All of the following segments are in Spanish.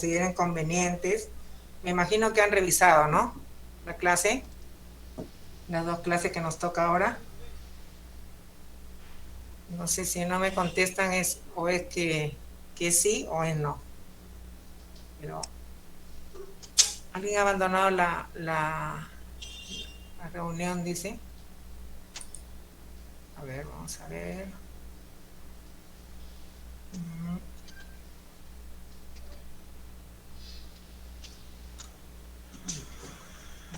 consideren convenientes. Me imagino que han revisado, ¿no? La clase, las dos clases que nos toca ahora. No sé si no me contestan o es que sí o es no. Pero alguien ha abandonado la reunión, dice. A ver, vamos a ver.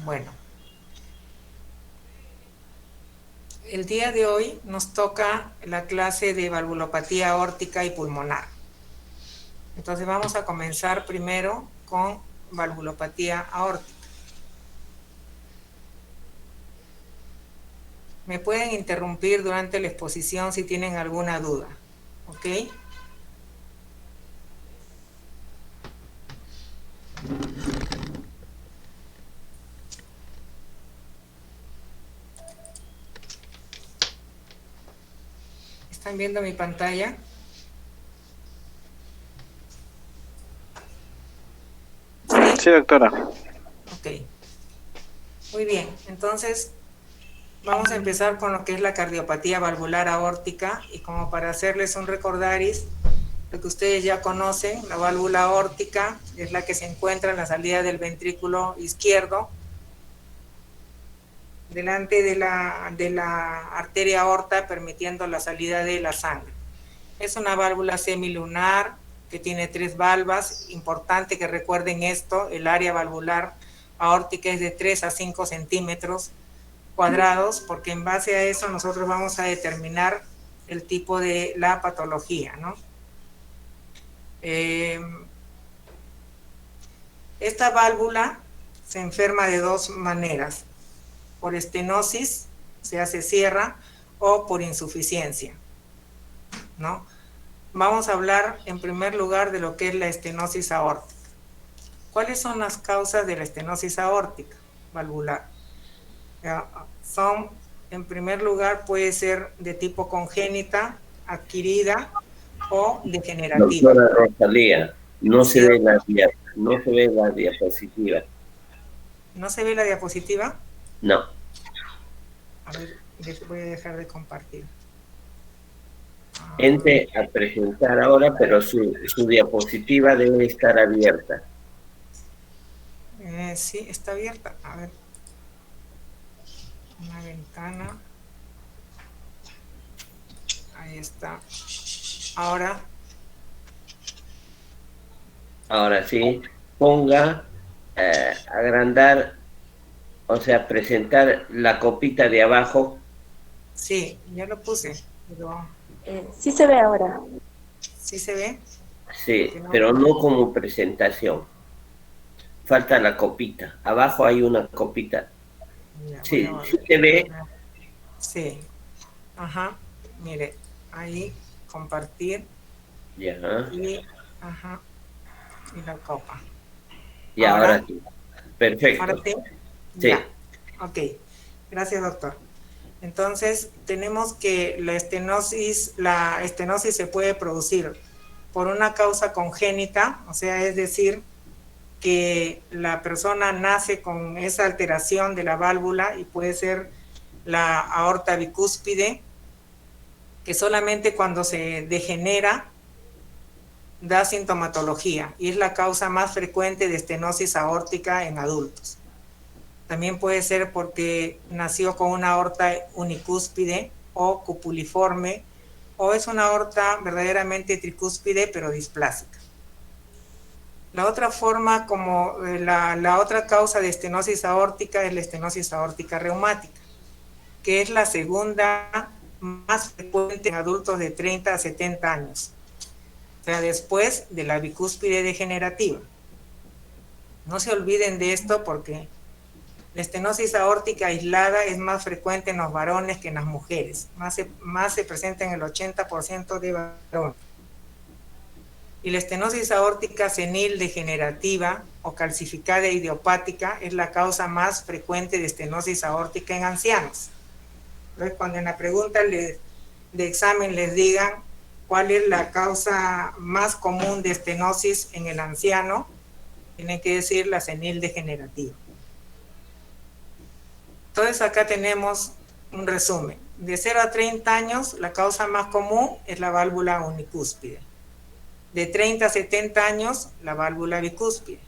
Bueno. El día de hoy nos toca la clase de valvulopatía aórtica y pulmonar. Entonces vamos a comenzar primero con valvulopatía aórtica. Me pueden interrumpir durante la exposición si tienen alguna duda, ¿ok? ¿Están viendo mi pantalla? Sí, doctora. Ok. Muy bien, entonces vamos a empezar con lo que es la cardiopatía valvular aórtica y como para hacerles un recordaris, lo que ustedes ya conocen, la válvula aórtica es la que se encuentra en la salida del ventrículo izquierdo, delante de la arteria aorta, permitiendo la salida de la sangre. Es una válvula semilunar que tiene 3 valvas. Importante que recuerden esto, el área valvular aórtica es de 3 a 5 centímetros cuadrados, porque en base a eso nosotros vamos a determinar el tipo de la patología, ¿no? Esta válvula se enferma de 2 maneras: por estenosis, o sea, se cierra, o por insuficiencia, ¿no? Vamos a hablar en primer lugar de lo que es la estenosis aórtica. ¿Cuáles son las causas de la estenosis aórtica valvular? Son, en primer lugar, puede ser de tipo congénita, adquirida o degenerativa. Doctora Rosalía, no se Sí, ve la diapositiva. ¿no se ve la diapositiva? No. A ver, voy a dejar de compartir. Entre a presentar ahora, pero su diapositiva debe estar abierta. Sí, está abierta. A ver. Una ventana. Ahí está. Ahora. Ahora sí, ponga, agrandar, o sea, presentar la copita de abajo. Sí, ya lo puse, pero Sí se ve ahora. ¿sí se ve? Sí, No. pero no como presentación. Falta la copita. Abajo hay una copita. Ya, Sí, sí se ve. Sí. Ajá. Mire, ahí compartir. Ya. Y, ajá. Y la copa. Y ahora sí. Perfecto. Ahora sí. Sí. Ya. Ok. Gracias, doctor. Entonces, tenemos que la estenosis se puede producir por una causa congénita, o sea, es decir, que la persona nace con esa alteración de la válvula y puede ser la aorta bicúspide, que solamente cuando se degenera da sintomatología y es la causa más frecuente de estenosis aórtica en adultos. También puede ser porque nació con una aorta unicúspide o cupuliforme, o es una aorta verdaderamente tricúspide pero displásica. La otra forma, como la otra causa de estenosis aórtica, es la estenosis aórtica reumática, que es la segunda más frecuente en adultos de 30 a 70 años, o sea, después de la bicúspide degenerativa. No se olviden de esto porque la estenosis aórtica aislada es más frecuente en los varones que en las mujeres, más se presenta en el 80% de varones. Y la estenosis aórtica senil degenerativa o calcificada idiopática es la causa más frecuente de estenosis aórtica en ancianos. Entonces, cuando en la pregunta de examen les digan cuál es la causa más común de estenosis en el anciano, tiene que decir la senil degenerativa. Entonces acá tenemos un resumen. De 0 a 30 años, la causa más común es la válvula unicúspide. De 30 a 70 años, la válvula bicúspide.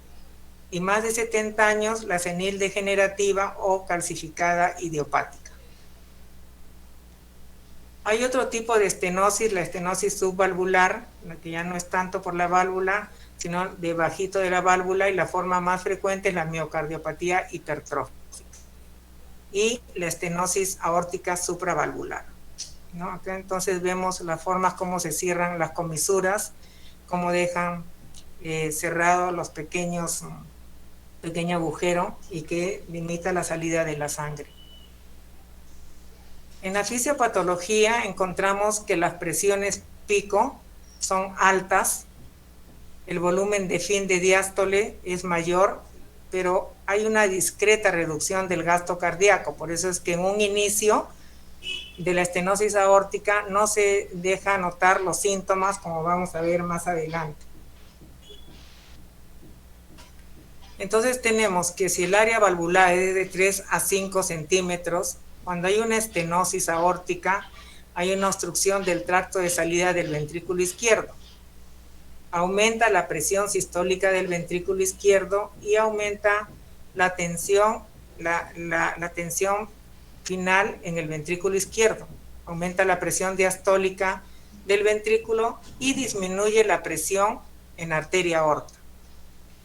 Y más de 70 años, la senil degenerativa o calcificada idiopática. Hay otro tipo de estenosis, la estenosis subvalvular, la que ya no es tanto por la válvula, sino debajito de la válvula, y la forma más frecuente es la miocardiopatía hipertrófica. Y la estenosis aórtica supravalvular, ¿no? Acá entonces vemos las formas, cómo se cierran las comisuras, cómo dejan cerrados los pequeño agujero y que limita la salida de la sangre. En la fisiopatología encontramos que las presiones pico son altas, el volumen de fin de diástole es mayor, pero hay una discreta reducción del gasto cardíaco. Por eso es que en un inicio de la estenosis aórtica no se deja notar los síntomas, como vamos a ver más adelante. Entonces tenemos que si el área valvular es de 3 a 5 centímetros, cuando hay una estenosis aórtica, hay una obstrucción del tracto de salida del ventrículo izquierdo. Aumenta la presión sistólica del ventrículo izquierdo y aumenta la tensión, la tensión final en el ventrículo izquierdo. Aumenta la presión diastólica del ventrículo y disminuye la presión en la arteria aorta.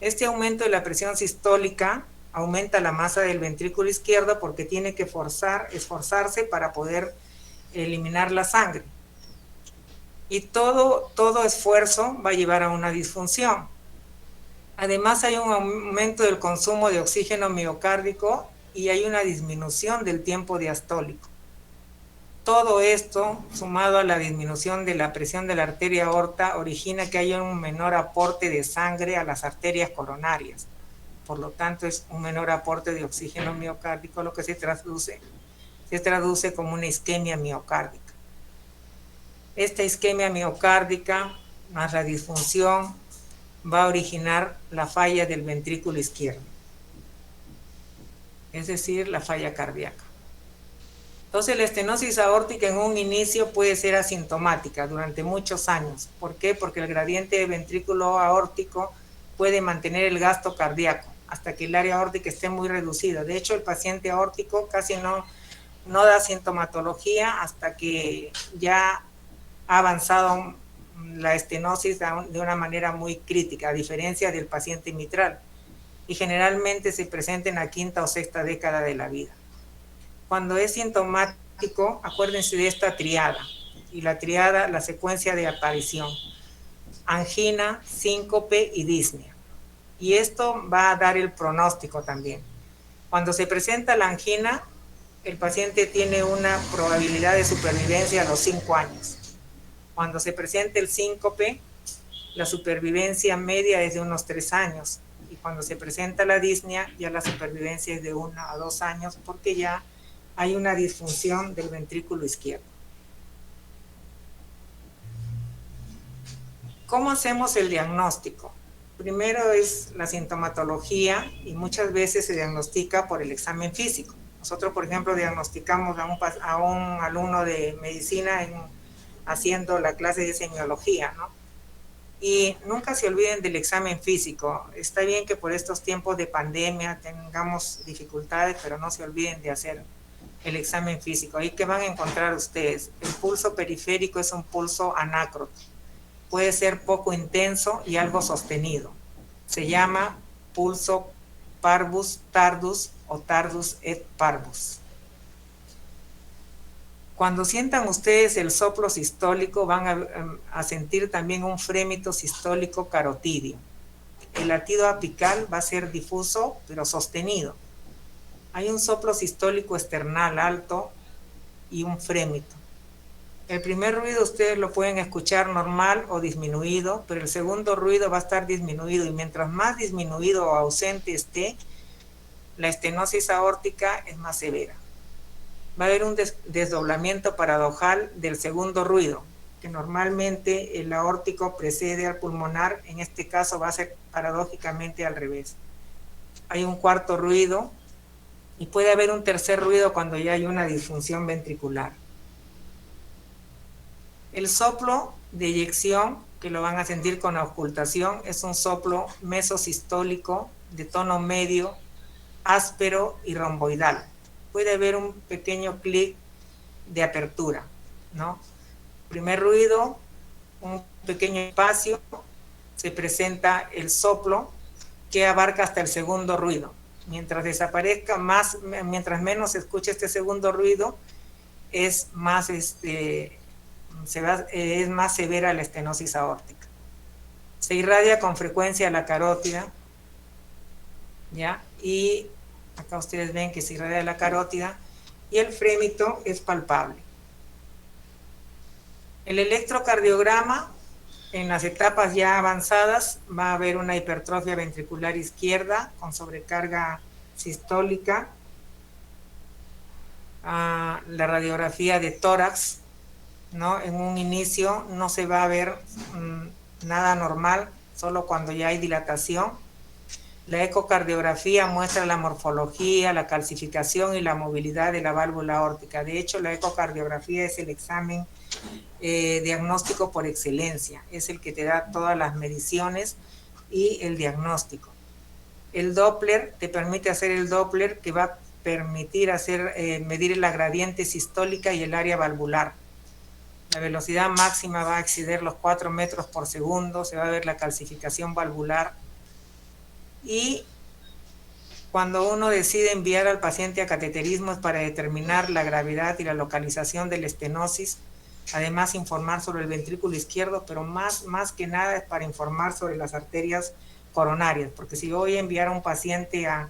Este aumento de la presión sistólica aumenta la masa del ventrículo izquierdo porque tiene que esforzarse para poder eliminar la sangre. Y todo esfuerzo va a llevar a una disfunción. Además hay un aumento del consumo de oxígeno miocárdico y hay una disminución del tiempo diastólico. Todo esto, sumado a la disminución de la presión de la arteria aorta, origina que haya un menor aporte de sangre a las arterias coronarias. Por lo tanto, es un menor aporte de oxígeno miocárdico, lo que se traduce como una isquemia miocárdica. Esta isquemia miocárdica más la disfunción va a originar la falla del ventrículo izquierdo, es decir, la falla cardíaca. Entonces la estenosis aórtica en un inicio puede ser asintomática durante muchos años. ¿Por qué? Porque el gradiente de ventrículo aórtico puede mantener el gasto cardíaco hasta que el área aórtica esté muy reducida. De hecho, el paciente aórtico casi no da sintomatología hasta que ya ha avanzado la estenosis de una manera muy crítica, a diferencia del paciente mitral. Y generalmente se presenta en la quinta o sexta década de la vida. Cuando es sintomático, acuérdense de esta triada, y la triada, la secuencia de aparición: angina, síncope y disnea. Y esto va a dar el pronóstico también. Cuando se presenta la angina, el paciente tiene una probabilidad de supervivencia a los 5 años. Cuando se presenta el síncope, la supervivencia media es de unos 3 años. Y cuando se presenta la disnea, ya la supervivencia es de 1 a 2 años, porque ya hay una disfunción del ventrículo izquierdo. ¿Cómo hacemos el diagnóstico? Primero es la sintomatología y muchas veces se diagnostica por el examen físico. Nosotros, por ejemplo, diagnosticamos a un alumno de medicina haciendo la clase de semiología, ¿no? Y nunca se olviden del examen físico. Está bien que por estos tiempos de pandemia tengamos dificultades, pero no se olviden de hacer el examen físico. Ahí que van a encontrar ustedes, el pulso periférico es un pulso anácroto. Puede ser poco intenso y algo sostenido. Se llama pulso parvus tardus o tardus et parvus. Cuando sientan ustedes el soplo sistólico, van a sentir también un frémito sistólico carotidio. El latido apical va a ser difuso, pero sostenido. Hay un soplo sistólico esternal alto y un frémito. El primer ruido ustedes lo pueden escuchar normal o disminuido, pero el segundo ruido va a estar disminuido, y mientras más disminuido o ausente esté, la estenosis aórtica es más severa. Va a haber un desdoblamiento paradojal del segundo ruido. que normalmente el aórtico precede al pulmonar, en este caso va a ser paradójicamente al revés. Hay un cuarto ruido y puede haber un tercer ruido cuando ya hay una disfunción ventricular. El soplo de eyección, que lo van a sentir con auscultación, es un soplo mesosistólico de tono medio, áspero y romboidal. Puede haber un pequeño clic de apertura, ¿no? Primer ruido, un pequeño espacio, se presenta el soplo que abarca hasta el segundo ruido. Mientras desaparezca mientras menos se escuche este segundo ruido, es más, es más severa la estenosis aórtica. Se irradia con frecuencia la carótida, ¿ya? Y acá ustedes ven que se irradia la carótida y el frémito es palpable. El electrocardiograma, en las etapas ya avanzadas, va a haber una hipertrofia ventricular izquierda con sobrecarga sistólica. La radiografía de tórax, ¿no? En un inicio no se va a ver nada normal, solo cuando ya hay dilatación. La ecocardiografía muestra la morfología, la calcificación y la movilidad de la válvula aórtica. De hecho, la ecocardiografía es el examen diagnóstico por excelencia, es el que te da todas las mediciones y el diagnóstico. El Doppler te permite hacer el Doppler, que va a permitir medir la gradiente sistólica y el área valvular. La velocidad máxima va a exceder los 4 metros por segundo, se va a ver la calcificación valvular. Y cuando uno decide enviar al paciente a cateterismo es para determinar la gravedad y la localización de la estenosis, además informar sobre el ventrículo izquierdo, pero más que nada es para informar sobre las arterias coronarias, porque si voy a enviar a un paciente a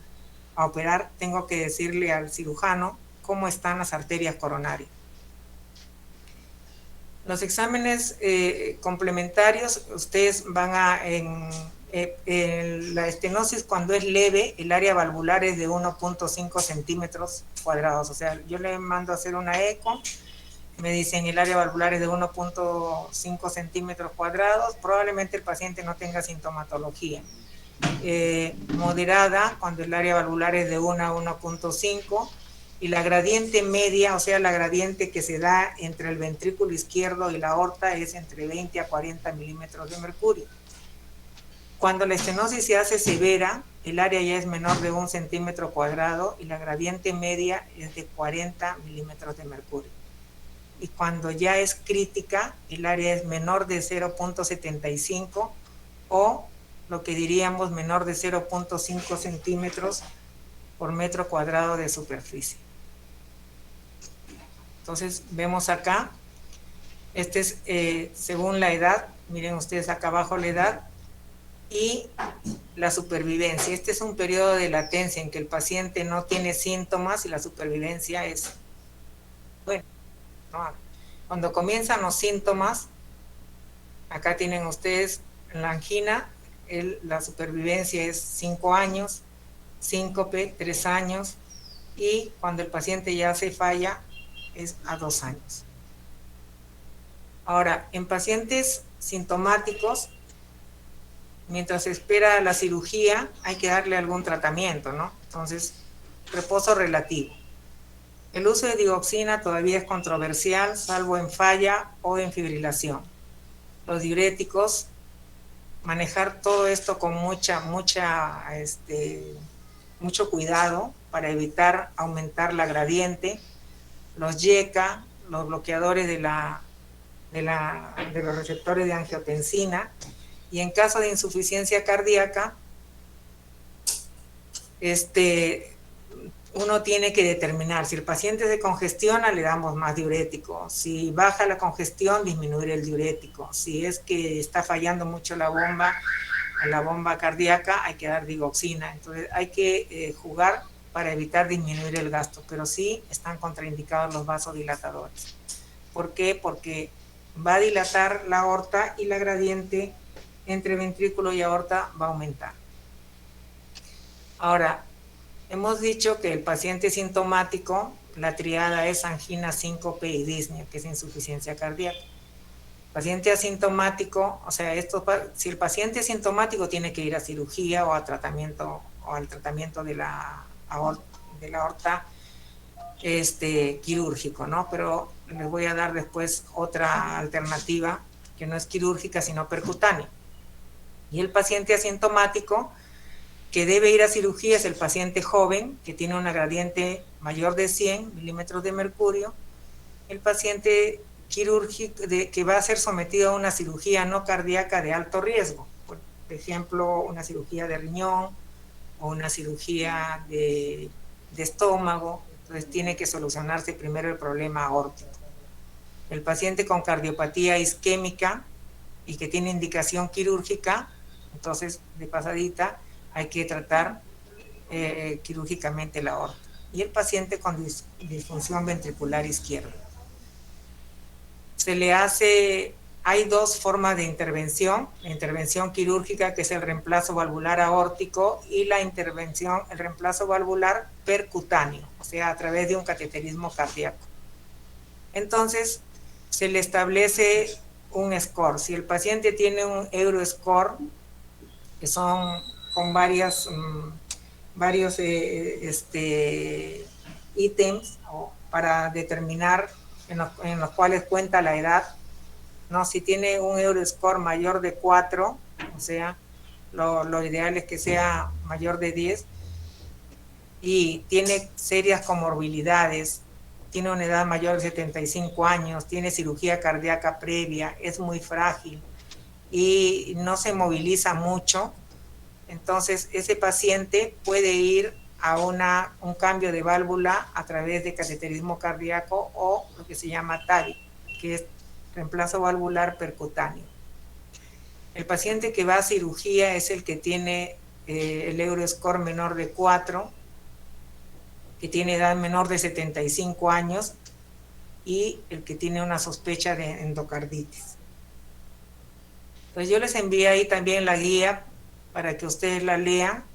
operar, tengo que decirle al cirujano cómo están las arterias coronarias. Los exámenes complementarios, ustedes van la estenosis cuando es leve, el área valvular es de 1.5 centímetros cuadrados, o sea, yo le mando a hacer una eco, me dicen el área valvular es de 1.5 centímetros cuadrados, probablemente el paciente no tenga sintomatología. Moderada, cuando el área valvular es de 1 a 1.5, y la gradiente media, o sea, la gradiente que se da entre el ventrículo izquierdo y la aorta es entre 20 a 40 milímetros de mercurio. Cuando la estenosis se hace severa, el área ya es menor de 1 centímetro cuadrado y la gradiente media es de 40 milímetros de mercurio. Y cuando ya es crítica, el área es menor de 0.75 o lo que diríamos menor de 0.5 centímetros por metro cuadrado de superficie. Entonces vemos acá, este es según la edad, miren ustedes acá abajo la edad y la supervivencia. Este es un periodo de latencia en que el paciente no tiene síntomas y la supervivencia es, bueno, ¿no? Cuando comienzan los síntomas, acá tienen ustedes la angina, la supervivencia es 5 años, síncope 3 años y cuando el paciente ya se falla es a 2 años. Ahora, en pacientes sintomáticos, mientras se espera la cirugía, hay que darle algún tratamiento, ¿no? Entonces, reposo relativo. El uso de digoxina todavía es controversial, salvo en falla o en fibrilación. Los diuréticos, manejar todo esto con mucho cuidado para evitar aumentar la gradiente. Los YECA, los bloqueadores de los receptores de angiotensina, y en caso de insuficiencia cardíaca, uno tiene que determinar, si el paciente se congestiona, le damos más diurético, si baja la congestión, disminuir el diurético, si es que está fallando mucho la bomba cardíaca, hay que dar digoxina. Entonces hay que jugar para evitar disminuir el gasto, pero sí están contraindicados los vasodilatadores. ¿Por qué? Porque va a dilatar la aorta y la gradiente entre ventrículo y aorta va a aumentar. Ahora, hemos dicho que el paciente sintomático, la triada es angina, síncope y disnea, que es insuficiencia cardíaca. paciente asintomático, o sea, si el paciente es sintomático tiene que ir a cirugía o al tratamiento de la aorta quirúrgico, ¿no? Pero les voy a dar después otra alternativa que no es quirúrgica sino percutánea. Y el paciente asintomático que debe ir a cirugía es el paciente joven que tiene una gradiente mayor de 100 milímetros de mercurio, el paciente quirúrgico que va a ser sometido a una cirugía no cardíaca de alto riesgo, por ejemplo, una cirugía de riñón o una cirugía de estómago. Entonces tiene que solucionarse primero el problema aórtico. El paciente con cardiopatía isquémica y que tiene indicación quirúrgica, entonces de pasadita hay que tratar quirúrgicamente la aorta. Y el paciente con disfunción ventricular izquierda. Hay dos formas de intervención: la intervención quirúrgica, que es el reemplazo valvular aórtico, y el reemplazo valvular percutáneo, o sea, a través de un cateterismo cardíaco. Entonces, se le establece un score. Si el paciente tiene un Euroscore, que son con varios ítems para determinar en los cuales cuenta la edad, ¿no? Si tiene un Euroscore mayor de 4, o sea, lo ideal es que sea mayor de 10, y tiene serias comorbilidades, tiene una edad mayor de 75 años, tiene cirugía cardíaca previa, es muy frágil y no se moviliza mucho, entonces ese paciente puede ir a un cambio de válvula a través de cateterismo cardíaco o lo que se llama TAVI, que es reemplazo valvular percutáneo. El paciente que va a cirugía es el que tiene el Euroscore menor de 4, que tiene edad menor de 75 años y el que tiene una sospecha de endocarditis. Entonces yo les envié ahí también la guía para que ustedes la lean,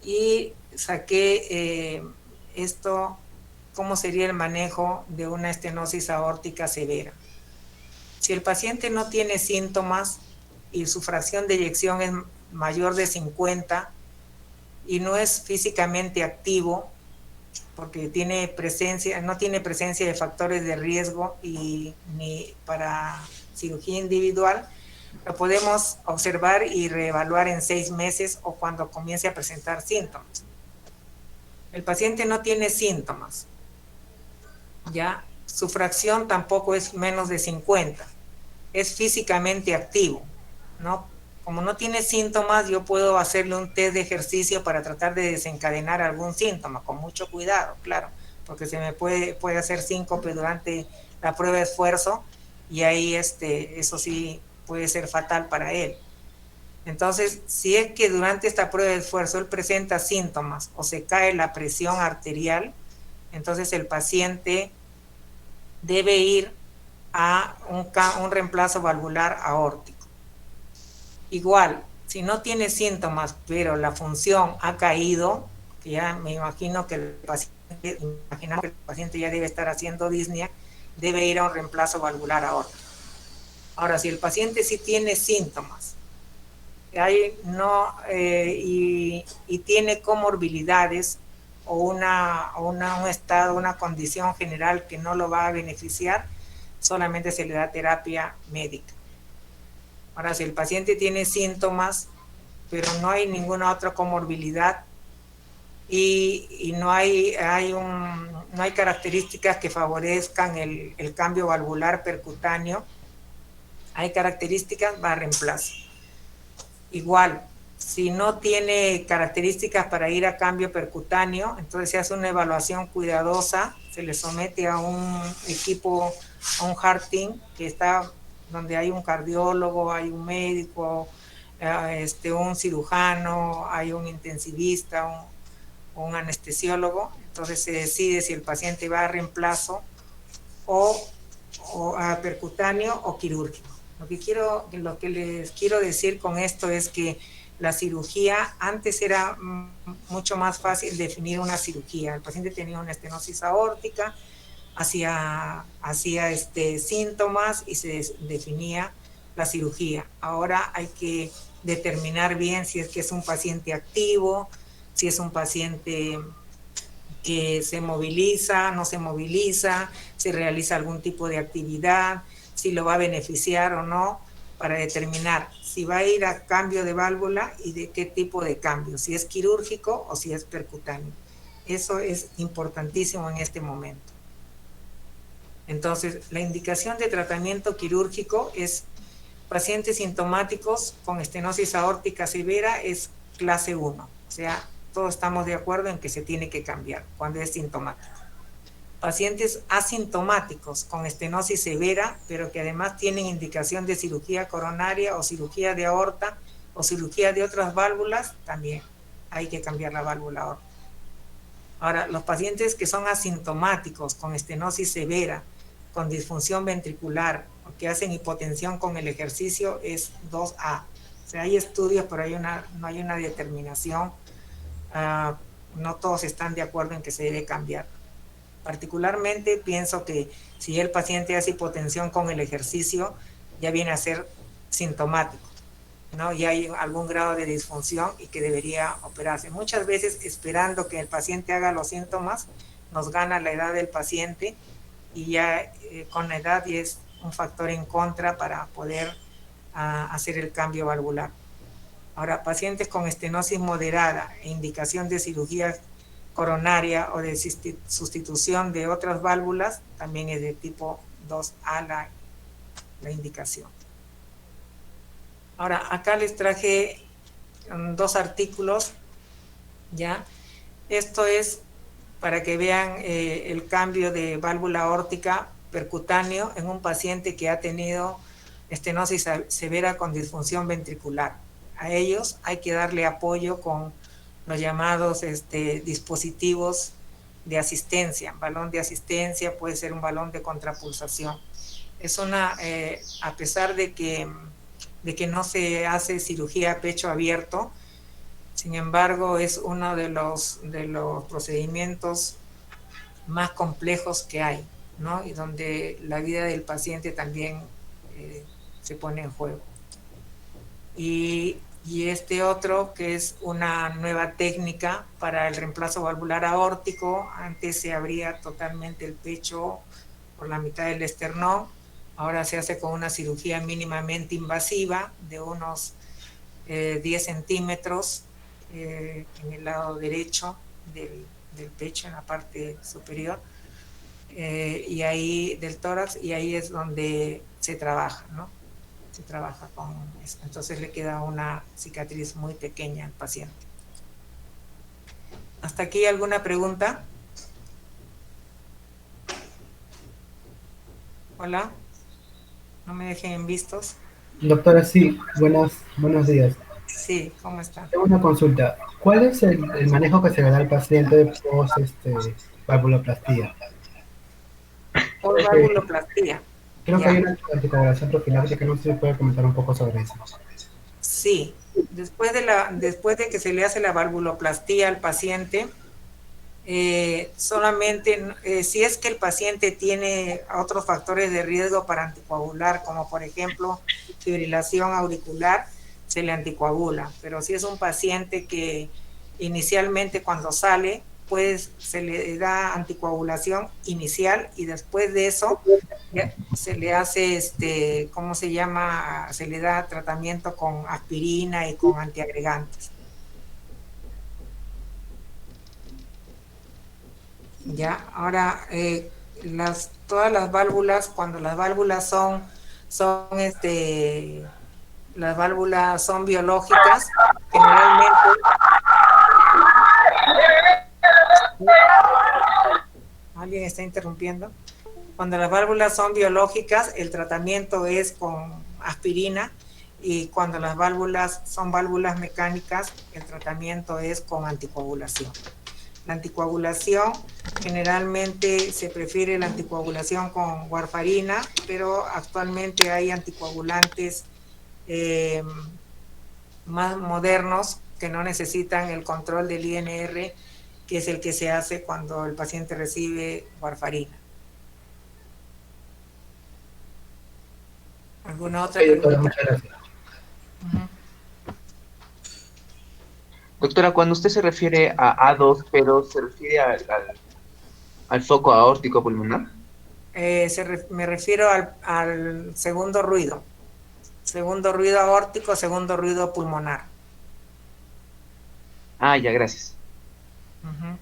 y saqué cómo sería el manejo de una estenosis aórtica severa. Si el paciente no tiene síntomas y su fracción de eyección es mayor de 50 y no es físicamente activo, porque no tiene presencia de factores de riesgo ni para cirugía individual, lo podemos observar y reevaluar en 6 meses o cuando comience a presentar síntomas. El paciente no tiene síntomas, ¿ya? Su fracción tampoco es menos de 50, es físicamente activo, ¿no? Como no tiene síntomas, yo puedo hacerle un test de ejercicio para tratar de desencadenar algún síntoma, con mucho cuidado, claro, porque se me puede hacer síncope durante la prueba de esfuerzo, y ahí eso sí puede ser fatal para él. Entonces, si es que durante esta prueba de esfuerzo él presenta síntomas o se cae la presión arterial, entonces el paciente debe ir a un reemplazo valvular aórtico. Igual, si no tiene síntomas, pero la función ha caído, que ya me imagino que el paciente ya debe estar haciendo disnea, debe ir a un reemplazo valvular aórtico. Ahora, si el paciente sí tiene síntomas y tiene comorbilidades o un estado, una condición general que no lo va a beneficiar, solamente se le da terapia médica. Ahora, si el paciente tiene síntomas, pero no hay ninguna otra comorbilidad y no hay características que favorezcan el cambio valvular percutáneo, hay características, va a reemplazo. Igual, si no tiene características para ir a cambio percutáneo, entonces se hace una evaluación cuidadosa, se le somete a un equipo, a un heart team, que está donde hay un cardiólogo, hay un médico, un cirujano, hay un intensivista, un anestesiólogo. Entonces se decide si el paciente va a reemplazo o a percutáneo o quirúrgico. Lo que les quiero decir con esto es que la cirugía, antes era mucho más fácil definir una cirugía. El paciente tenía una estenosis aórtica, hacía síntomas y se definía la cirugía. Ahora hay que determinar bien si es que es un paciente activo, si es un paciente que se moviliza, no se moviliza, si realiza algún tipo de actividad, si lo va a beneficiar o no, para determinar si va a ir a cambio de válvula y de qué tipo de cambio, si es quirúrgico o si es percutáneo. Eso es importantísimo en este momento. Entonces, la indicación de tratamiento quirúrgico es pacientes sintomáticos con estenosis aórtica severa, es clase 1. O sea, todos estamos de acuerdo en que se tiene que cambiar cuando es sintomático. Pacientes asintomáticos con estenosis severa, pero que además tienen indicación de cirugía coronaria o cirugía de aorta o cirugía de otras válvulas, también hay que cambiar la válvula aorta. Ahora, los pacientes que son asintomáticos con estenosis severa, con disfunción ventricular, o que hacen hipotensión con el ejercicio, es 2A. O sea, hay estudios, pero no hay una determinación. No todos están de acuerdo en que se debe cambiar. Particularmente pienso que si el paciente hace hipotensión con el ejercicio, ya viene a ser sintomático, ¿no? Ya hay algún grado de disfunción y que debería operarse. Muchas veces, esperando que el paciente haga los síntomas, nos gana la edad del paciente y ya con la edad es un factor en contra para poder hacer el cambio valvular. Ahora, pacientes con estenosis moderada e indicación de cirugía coronaria o de sustitución de otras válvulas, también es de tipo 2A la indicación. Ahora, acá les traje 2 artículos, ¿ya? Esto es para que vean el cambio de válvula aórtica percutáneo en un paciente que ha tenido estenosis severa con disfunción ventricular. A ellos hay que darle apoyo con los llamados dispositivos de asistencia. Balón de asistencia puede ser un balón de contrapulsación. Es a pesar de que no se hace cirugía a pecho abierto, sin embargo es uno de los procedimientos más complejos que hay, ¿no? Y donde la vida del paciente también se pone en juego. Y este otro, que es una nueva técnica para el reemplazo valvular aórtico. Antes se abría totalmente el pecho por la mitad del esternón, ahora se hace con una cirugía mínimamente invasiva de unos 10 centímetros en el lado derecho del pecho, en la parte superior, y ahí del tórax, y ahí es donde se trabaja, ¿no? Se trabaja con eso. Entonces le queda una cicatriz muy pequeña al paciente. ¿Hasta aquí alguna pregunta? Hola, no me dejen en vistos. Doctora, sí, buenos días. Sí, ¿cómo está? Tengo una consulta. ¿Cuál es el manejo que se le da al paciente post valvuloplastía? Por valvuloplastía. Creo Ya. que hay una anticoagulación profiláctica, no sé si puede comentar un poco sobre eso. Sí, después de que se le hace la valvuloplastía al paciente, solamente si es que el paciente tiene otros factores de riesgo para anticoagular, como por ejemplo fibrilación auricular, se le anticoagula. Pero si es un paciente que inicialmente cuando sale, pues se le da anticoagulación inicial y después de eso ya se le hace, ¿cómo se llama? Se le da tratamiento con aspirina y con antiagregantes. Ya, ahora todas las válvulas, cuando las válvulas son las válvulas son biológicas, generalmente alguien está interrumpiendo. Cuando las válvulas son biológicas, el tratamiento es con aspirina, y cuando las válvulas son válvulas mecánicas, el tratamiento es con anticoagulación. La anticoagulación, generalmente se prefiere la anticoagulación con warfarina, pero actualmente hay anticoagulantes más modernos que no necesitan el control del INR, que es el que se hace cuando el paciente recibe warfarina. ¿Alguna otra Ok, doctora, pregunta? muchas gracias. Ujú. Doctora, cuando usted se refiere a A2, pero se refiere al foco aórtico pulmonar. Me refiero al segundo ruido aórtico, segundo ruido pulmonar. Ah, ya, gracias. Ujú.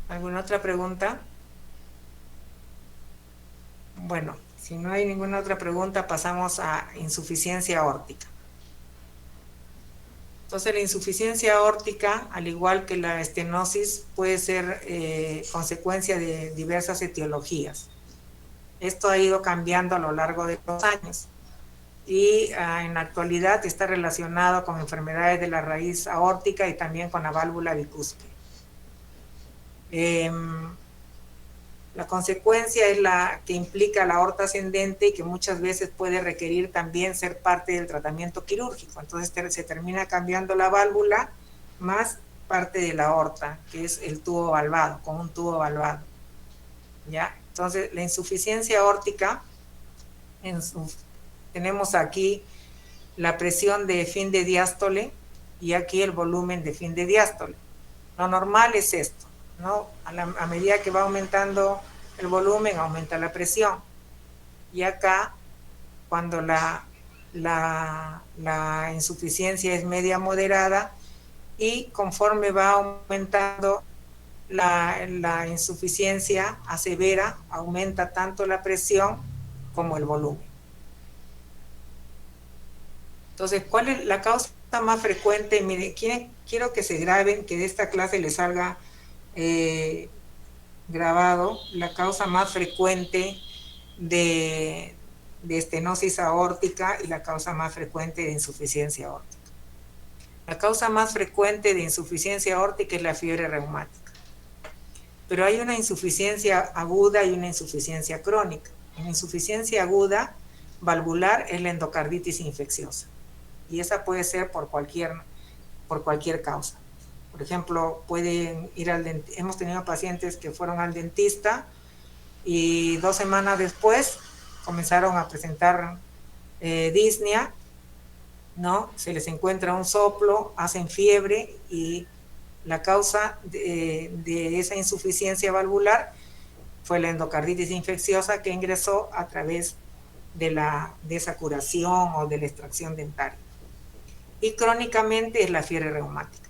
¿Alguna otra pregunta? Bueno, si no hay ninguna otra pregunta, pasamos a insuficiencia aórtica. Entonces, la insuficiencia aórtica, al igual que la estenosis, puede ser consecuencia de diversas etiologías. Esto ha ido cambiando a lo largo de los años y en la actualidad está relacionado con enfermedades de la raíz aórtica y también con la válvula bicúspide. La consecuencia es la que implica la aorta ascendente y que muchas veces puede requerir también ser parte del tratamiento quirúrgico. Entonces se termina cambiando la válvula más parte de la aorta, que es el tubo valvado, con un tubo valvado. ¿Ya? Entonces la insuficiencia aórtica, tenemos aquí la presión de fin de diástole y aquí el volumen de fin de diástole. Lo normal es esto, ¿no? A medida que va aumentando el volumen, aumenta la presión. Y acá, cuando la insuficiencia es media moderada y conforme va aumentando la insuficiencia a severa, aumenta tanto la presión como el volumen. Entonces, ¿cuál es la causa más frecuente? Mire, quiero que se graben, que de esta clase les salga grabado la causa más frecuente de estenosis aórtica y la causa más frecuente de insuficiencia aórtica. La causa más frecuente de insuficiencia aórtica es la fiebre reumática. Pero hay una insuficiencia aguda y una insuficiencia crónica. En insuficiencia aguda valvular es la endocarditis infecciosa. Y esa puede ser por cualquier causa. Por ejemplo, pueden ir al dentista. Hemos tenido pacientes que fueron al dentista y 2 semanas después comenzaron a presentar disnea, ¿no? Se les encuentra un soplo, hacen fiebre y la causa de esa insuficiencia valvular fue la endocarditis infecciosa que ingresó a través de esa curación o de la extracción dentaria. Y crónicamente es la fiebre reumática.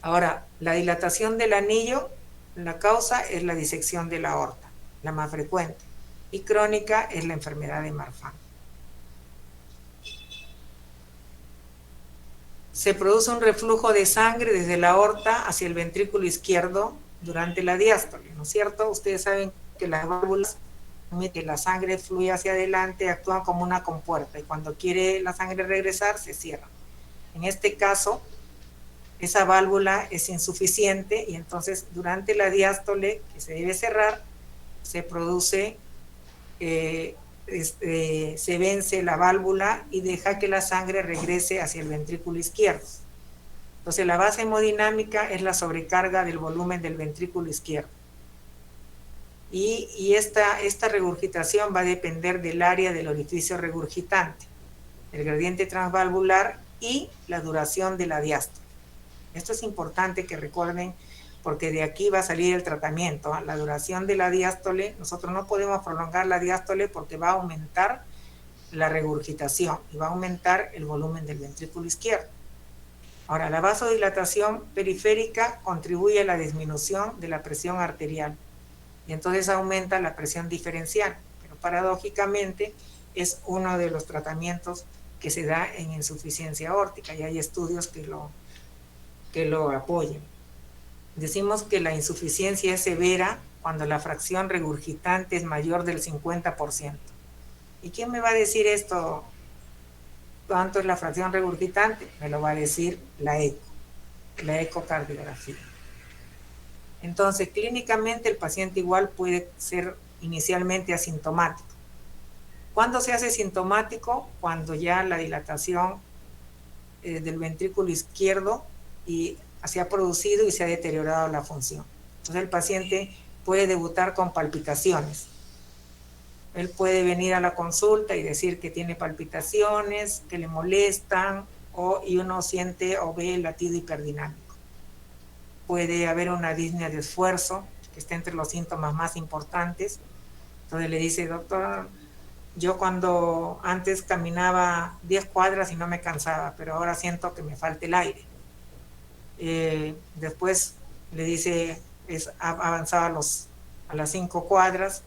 Ahora, la dilatación del anillo, la causa es la disección de la aorta, la más frecuente, y crónica es la enfermedad de Marfan. Se produce un reflujo de sangre desde la aorta hacia el ventrículo izquierdo durante la diástole, ¿no es cierto? Ustedes saben que las válvulas, que la sangre fluye hacia adelante, actúan como una compuerta y cuando quiere la sangre regresar, se cierra. En este caso, esa válvula es insuficiente y entonces durante la diástole, que se debe cerrar, se produce, se vence la válvula y deja que la sangre regrese hacia el ventrículo izquierdo. Entonces la base hemodinámica es la sobrecarga del volumen del ventrículo izquierdo. Y esta regurgitación va a depender del área del orificio regurgitante, el gradiente transvalvular y la duración de la diástole. Esto es importante que recuerden porque de aquí va a salir el tratamiento. La duración de la diástole, nosotros no podemos prolongar la diástole porque va a aumentar la regurgitación y va a aumentar el volumen del ventrículo izquierdo. Ahora, la vasodilatación periférica contribuye a la disminución de la presión arterial y entonces aumenta la presión diferencial, pero paradójicamente es uno de los tratamientos que se da en insuficiencia aórtica y hay estudios que lo apoyen. Decimos que la insuficiencia es severa cuando la fracción regurgitante es mayor del 50%. ¿Y quién me va a decir esto? ¿Cuánto es la fracción regurgitante? Me lo va a decir la ecocardiografía. Entonces, clínicamente el paciente igual puede ser inicialmente asintomático. ¿Cuándo se hace sintomático? Cuando ya la dilatación del ventrículo izquierdo se ha producido y se ha deteriorado la función. Entonces el paciente puede debutar con palpitaciones. Él puede venir a la consulta y decir que tiene palpitaciones, que le molestan, y uno siente o ve el latido hiperdinámico. Puede haber una disnea de esfuerzo, que está entre los síntomas más importantes. Entonces le dice, doctor, yo cuando antes caminaba 10 cuadras y no me cansaba, pero ahora siento que me falta el aire. Después le dice, ha avanzado a las 5 cuadras,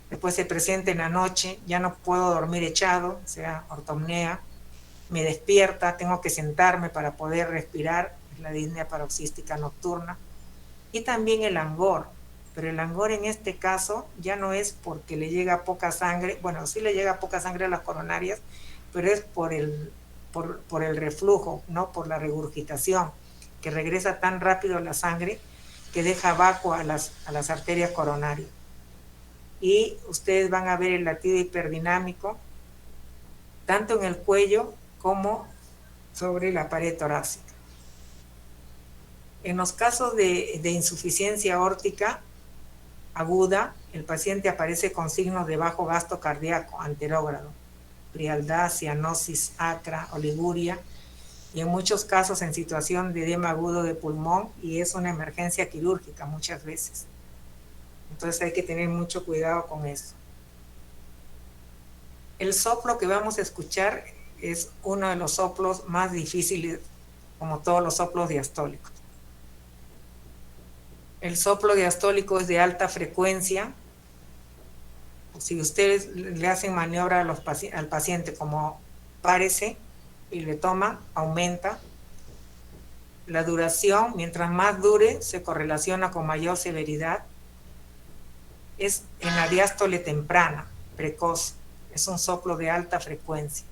después se presenta en la noche, ya no puedo dormir echado, o sea, ortopnea, me despierta, tengo que sentarme para poder respirar, es la disnea paroxística nocturna, y también el langor, pero el langor en este caso ya no es porque le llega poca sangre, bueno, sí le llega poca sangre a las coronarias, pero es por el reflujo, ¿no? Por la regurgitación, que regresa tan rápido la sangre que deja vacua a las arterias coronarias. Y ustedes van a ver el latido hiperdinámico tanto en el cuello como sobre la pared torácica. En los casos de insuficiencia aórtica aguda, el paciente aparece con signos de bajo gasto cardíaco anterógrado, frialdad, cianosis acra, oliguria, y en muchos casos en situación de edema agudo de pulmón, y es una emergencia quirúrgica muchas veces. Entonces hay que tener mucho cuidado con eso. El soplo que vamos a escuchar es uno de los soplos más difíciles, como todos los soplos diastólicos. El soplo diastólico es de alta frecuencia. Si ustedes le hacen maniobra al paciente como párese y le toma, aumenta. La duración, mientras más dure, se correlaciona con mayor severidad. Es en la diástole temprana, precoz. Es un soplo de alta frecuencia.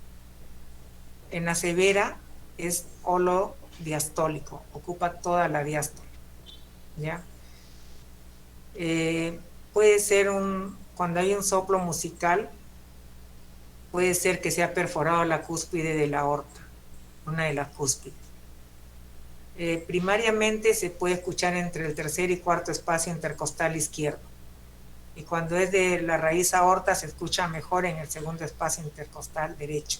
En la severa es holodiastólico, ocupa toda la diástole, ¿ya? Puede ser cuando hay un soplo musical, puede ser que se ha perforado la cúspide de la aorta, una de las cúspides. Primariamente se puede escuchar entre el tercer y cuarto espacio intercostal izquierdo. Y cuando es de la raíz aorta se escucha mejor en el segundo espacio intercostal derecho.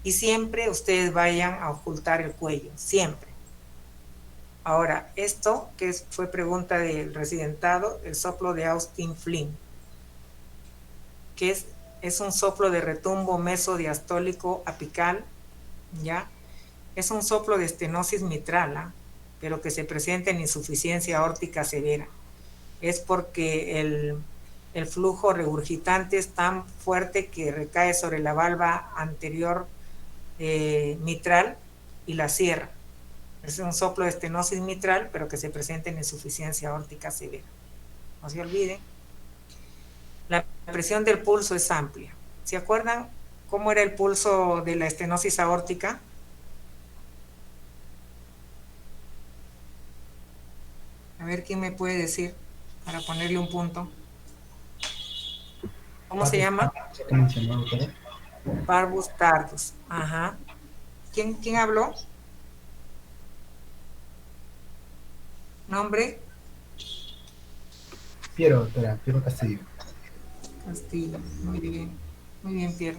Y siempre ustedes vayan a ocultar el cuello, siempre. Ahora, esto que fue pregunta del residentado, el soplo de Austin Flynn, que es un soplo de retumbo mesodiastólico apical, ¿ya? Es un soplo de estenosis mitral, pero que se presenta en insuficiencia aórtica severa. Es porque el flujo regurgitante es tan fuerte que recae sobre la valva anterior mitral y la cierra. Es un soplo de estenosis mitral, pero que se presenta en insuficiencia aórtica severa. No se olviden. La presión del pulso es amplia. ¿Se acuerdan cómo era el pulso de la estenosis aórtica? A ver quién me puede decir para ponerle un punto. ¿Cómo se llama? Parvus tardus. Ajá. ¿Quién habló? ¿Nombre? Piero, doctora, Piero Castillo. Castillo, muy bien, Piero.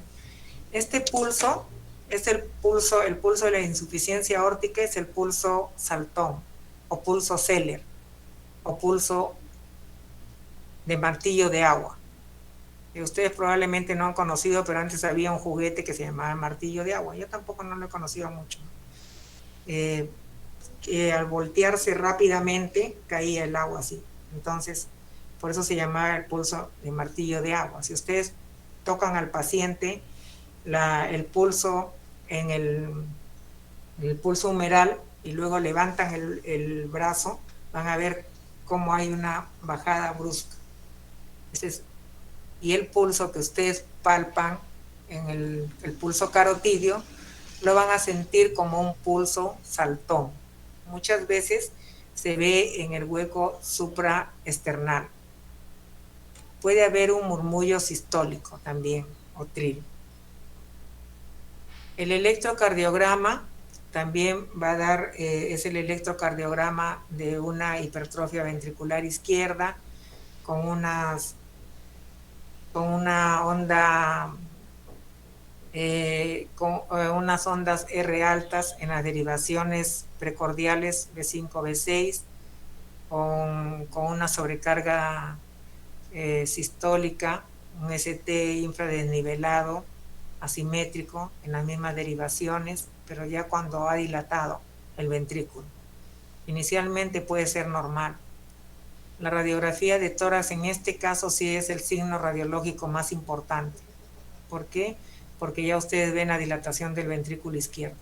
Este pulso es el pulso de la insuficiencia aórtica, es el pulso saltón, o pulso Seller, o pulso de martillo de agua. Que ustedes probablemente no han conocido, pero antes había un juguete que se llamaba martillo de agua. Yo tampoco no lo he conocido mucho. Que al voltearse rápidamente caía el agua así. Entonces, por eso se llamaba el pulso de martillo de agua. Si ustedes tocan al paciente el pulso en el pulso humeral y luego levantan el brazo, van a ver cómo hay una bajada brusca. Y el pulso que ustedes palpan en el pulso carotidio, lo van a sentir como un pulso saltón. Muchas veces se ve en el hueco supraesternal. Puede haber un murmullo sistólico también, o tril. El electrocardiograma también va a dar, es el electrocardiograma de una hipertrofia ventricular izquierda con unas con una onda, unas ondas R altas en las derivaciones precordiales B5, B6, con una sobrecarga sistólica, un ST infradesnivelado, asimétrico, en las mismas derivaciones, pero ya cuando ha dilatado el ventrículo. Inicialmente puede ser normal. La radiografía de tórax en este caso sí es el signo radiológico más importante. ¿Por qué? Porque ya ustedes ven la dilatación del ventrículo izquierdo.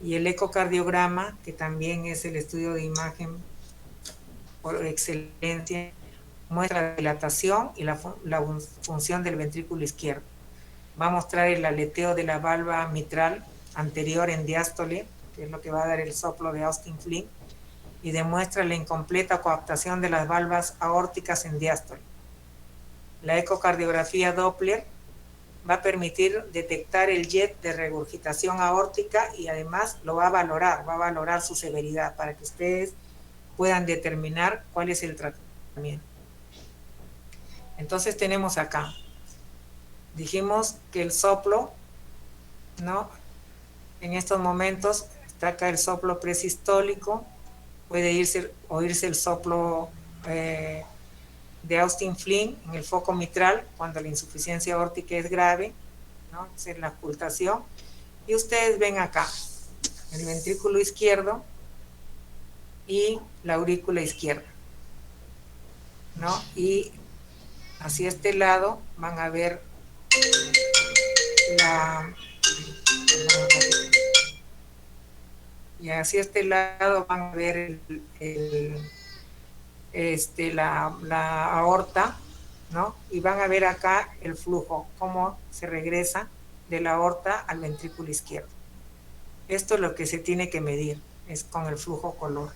Y el ecocardiograma, que también es el estudio de imagen por excelencia, muestra la dilatación y la función del ventrículo izquierdo. Va a mostrar el aleteo de la valva mitral anterior en diástole, que es lo que va a dar el soplo de Austin Flint, y demuestra la incompleta coaptación de las valvas aórticas en diástole. La ecocardiografía Doppler va a permitir detectar el jet de regurgitación aórtica y además lo va a valorar su severidad para que ustedes puedan determinar cuál es el tratamiento. Entonces tenemos acá, dijimos que el soplo, ¿no? En estos momentos está acá el soplo presistólico, puede oírse el soplo de Austin Flint en el foco mitral cuando la insuficiencia aórtica es grave, ¿no? Es la ocultación. Y ustedes ven acá el ventrículo izquierdo y la aurícula izquierda, ¿no? Y hacia este lado van a ver y hacia este lado van a ver la aorta, ¿no? Y van a ver acá el flujo, cómo se regresa de la aorta al ventrículo izquierdo. Esto es lo que se tiene que medir, es con el flujo color.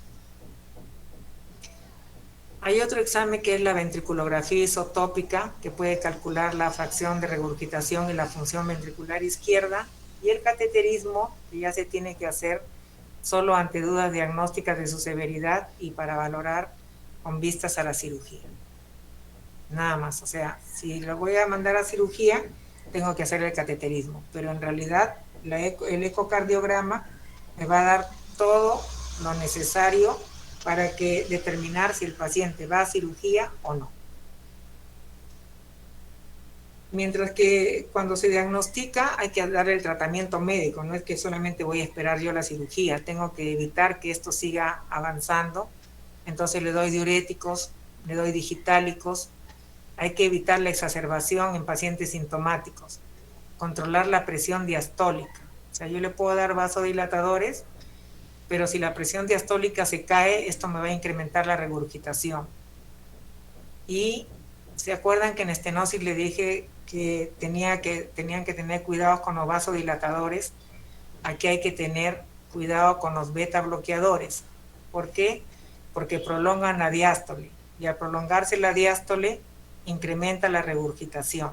Hay otro examen que es la ventriculografía isotópica, que puede calcular la fracción de regurgitación y la función ventricular izquierda, y el cateterismo, que ya se tiene que hacer solo ante dudas diagnósticas de su severidad y para valorar con vistas a la cirugía. Nada más, o sea, si lo voy a mandar a cirugía, tengo que hacer el cateterismo, pero en realidad el ecocardiograma me va a dar todo lo necesario para que determinar si el paciente va a cirugía o no. Mientras que cuando se diagnostica hay que darle el tratamiento médico, no es que solamente voy a esperar yo la cirugía, tengo que evitar que esto siga avanzando, entonces le doy diuréticos, le doy digitálicos, hay que evitar la exacerbación en pacientes sintomáticos, controlar la presión diastólica, o sea, yo le puedo dar vasodilatadores, pero si la presión diastólica se cae, esto me va a incrementar la regurgitación. Y ¿se acuerdan que en estenosis le dije que tenían que tener cuidado con los vasodilatadores? Aquí hay que tener cuidado con los beta bloqueadores. ¿Por qué? Porque prolongan la diástole, y al prolongarse la diástole, incrementa la regurgitación.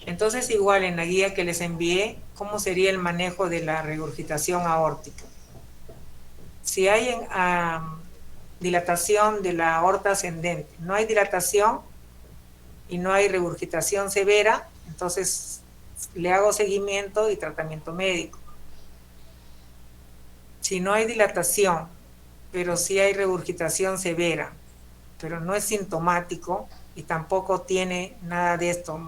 Entonces, igual en la guía que les envié, ¿cómo sería el manejo de la regurgitación aórtica? Si hay dilatación de la aorta ascendente, no hay dilatación y no hay regurgitación severa, entonces le hago seguimiento y tratamiento médico. Si no hay dilatación, pero sí hay regurgitación severa, pero no es sintomático y tampoco tiene nada de esto,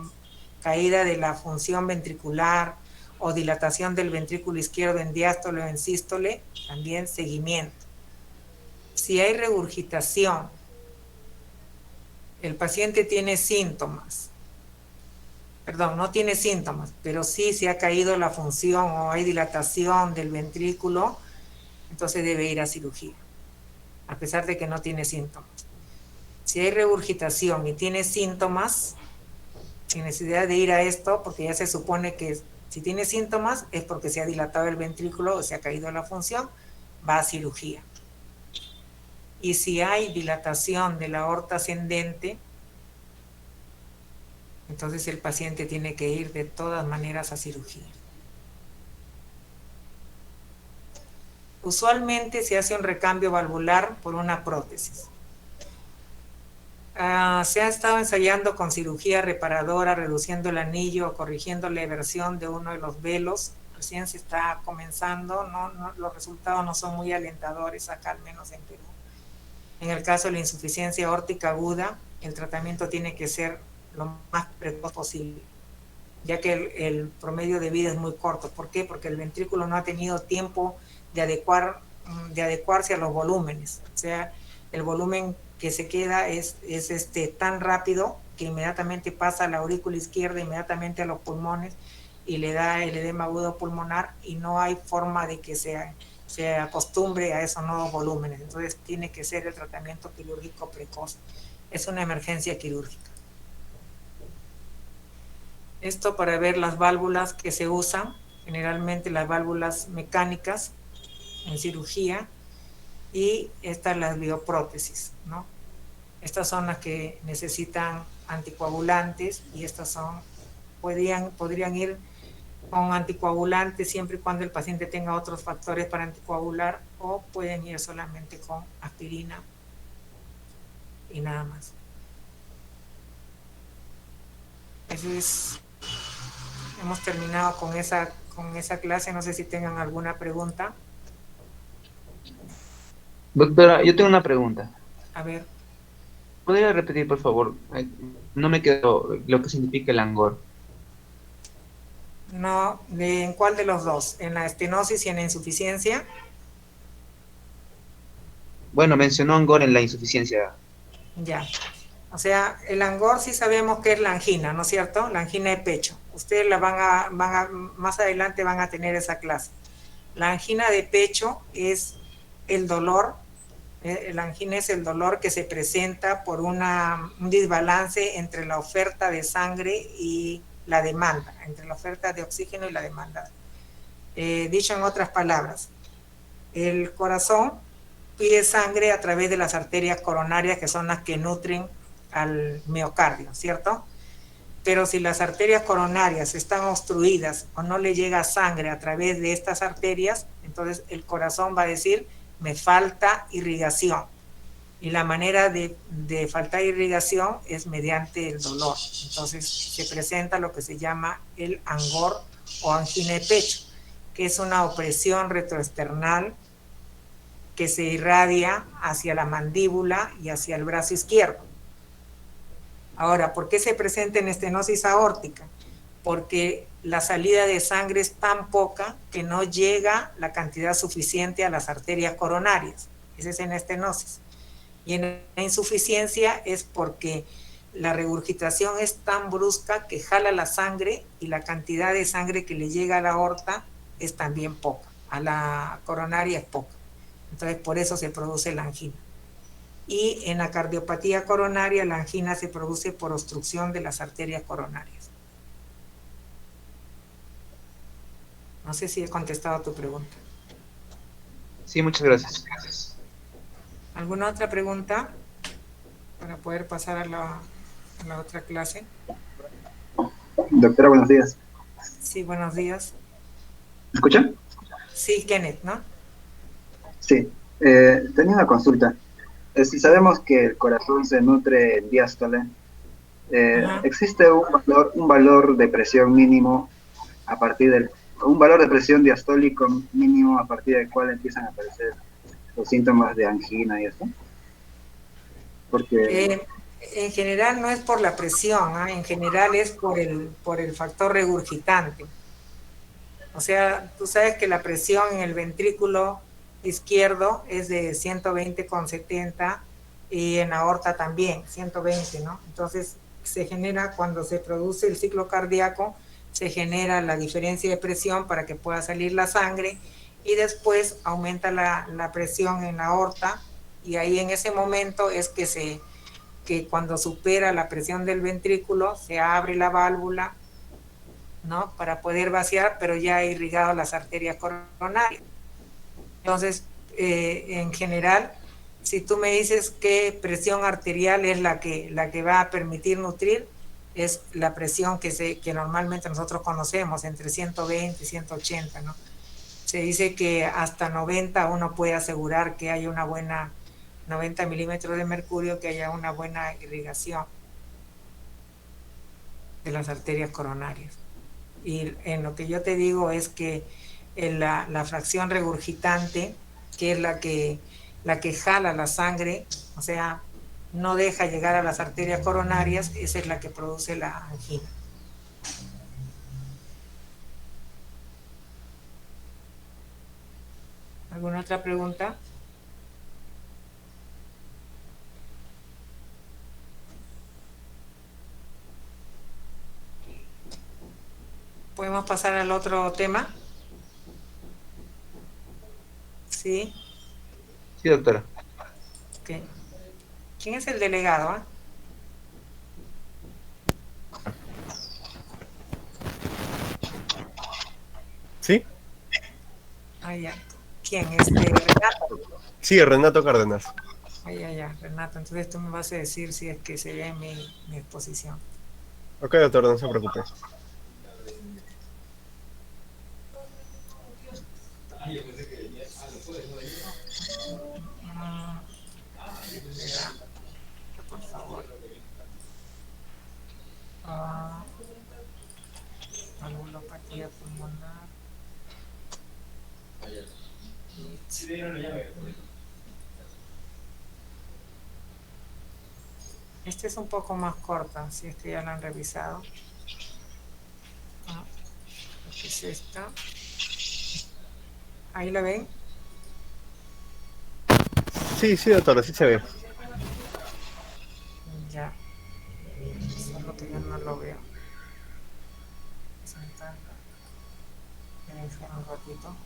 caída de la función ventricular o dilatación del ventrículo izquierdo en diástole o en sístole, también seguimiento. Si hay regurgitación, el paciente tiene síntomas, perdón, no tiene síntomas, pero sí se ha caído la función o hay dilatación del ventrículo, entonces debe ir a cirugía, a pesar de que no tiene síntomas. Si hay regurgitación y tiene síntomas, sin necesidad de ir a esto, porque ya se supone que si tiene síntomas es porque se ha dilatado el ventrículo o se ha caído la función, va a cirugía. Y si hay dilatación de la aorta ascendente, entonces el paciente tiene que ir de todas maneras a cirugía. Usualmente se hace un recambio valvular por una prótesis. Se ha estado ensayando con cirugía reparadora, reduciendo el anillo o corrigiendo la eversión de uno de los velos. Recién se está comenzando, los resultados no son muy alentadores acá, al menos en Perú. En el caso de la insuficiencia aórtica aguda, el tratamiento tiene que ser lo más precoz posible, ya que el promedio de vida es muy corto. ¿Por qué? Porque el ventrículo no ha tenido tiempo de adecuarse a los volúmenes. O sea, el volumen que se queda es tan rápido que inmediatamente pasa a la aurícula izquierda, inmediatamente a los pulmones, y le da el edema agudo pulmonar, y no hay forma de que se acostumbre a esos nuevos volúmenes. Entonces tiene que ser el tratamiento quirúrgico precoz. Es una emergencia quirúrgica. Esto para ver las válvulas que se usan, generalmente las válvulas mecánicas en cirugía, y estas las bioprótesis, ¿no? Estas son las que necesitan anticoagulantes, y estas podrían ir con anticoagulantes siempre y cuando el paciente tenga otros factores para anticoagular, o pueden ir solamente con aspirina y nada más. Hemos terminado con esa clase. No sé si tengan alguna pregunta. Doctora, yo tengo una pregunta. A ver. ¿Podría repetir, por favor? No me quedó lo que significa el angor. No, ¿en cuál de los dos? ¿En la estenosis y en la insuficiencia? Bueno, mencionó angor en la insuficiencia. Ya. O sea, el angor sí sabemos que es la angina, ¿no es cierto? La angina de pecho. Ustedes más adelante van a tener esa clase. La angina de pecho es el dolor. La angina es el dolor que se presenta por un desbalance entre la oferta de sangre y la demanda, entre la oferta de oxígeno y la demanda. Dicho en otras palabras, el corazón pide sangre a través de las arterias coronarias, que son las que nutren al miocardio, ¿cierto? Pero si las arterias coronarias están obstruidas o no le llega sangre a través de estas arterias, entonces el corazón va a decir: me falta irrigación. Y la manera de faltar irrigación es mediante el dolor. Entonces se presenta lo que se llama el angor o angina de pecho, que es una opresión retroesternal que se irradia hacia la mandíbula y hacia el brazo izquierdo. Ahora, ¿por qué se presenta en estenosis aórtica? Porque la salida de sangre es tan poca que no llega la cantidad suficiente a las arterias coronarias. Ese es en estenosis. Y en la insuficiencia es porque la regurgitación es tan brusca que jala la sangre, y la cantidad de sangre que le llega a la aorta es también poca, a la coronaria es poca. Entonces por eso se produce la angina. Y en la cardiopatía coronaria la angina se produce por obstrucción de las arterias coronarias. No sé si he contestado a tu pregunta. Sí, muchas gracias. ¿Alguna otra pregunta para poder pasar a la otra clase? Doctora, buenos días. Sí, buenos días. ¿Me escuchan? Sí, Kenneth, ¿no? Sí. Tenía una consulta. Si sabemos que el corazón se nutre en diástole, ¿existe un valor de presión mínimo a partir del... un valor de presión diastólico mínimo a partir del cual empiezan a aparecer los síntomas de angina y eso? Porque... en general no es por la presión, ¿eh? En general es por el factor regurgitante. O sea, tú sabes que la presión en el ventrículo izquierdo es de 120/70 y en la aorta también, 120, ¿no? Entonces se genera, cuando se produce el ciclo cardíaco, se genera la diferencia de presión para que pueda salir la sangre, y después aumenta la presión en la aorta, y ahí en ese momento es que cuando supera la presión del ventrículo se abre la válvula, ¿no? Para poder vaciar, pero ya ha irrigado las arterias coronarias. Entonces, en general, si tú me dices qué presión arterial es la que va a permitir nutrir, es la presión que normalmente nosotros conocemos, entre 120 y 180, ¿no? Se dice que hasta 90 uno puede asegurar que hay una buena 90 milímetros de mercurio, que haya una buena irrigación de las arterias coronarias. Y en lo que yo te digo es que la fracción regurgitante, que es la que jala la sangre, o sea, no deja llegar a las arterias coronarias, esa es la que produce la angina. ¿Alguna otra pregunta? ¿Podemos pasar al otro tema? Sí. Sí, doctora. Okay. ¿Quién es el delegado? ¿Sí? Ah, ya. ¿Quién? Renato. Sí, Renato Cárdenas. Ah, ya, Renato. Entonces tú me vas a decir si es que se ve mi exposición. Ok, doctor, no se preocupe. Por favor. Valvulopatía pulmonar. Este es un poco más corta, si es que ya la han revisado. ¿Qué es esta? ¿Ahí la ven? Sí, doctor, sí se ve. Ya. Solo que yo no lo veo. Sentar. Un ratito.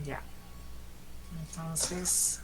Ya. Entonces,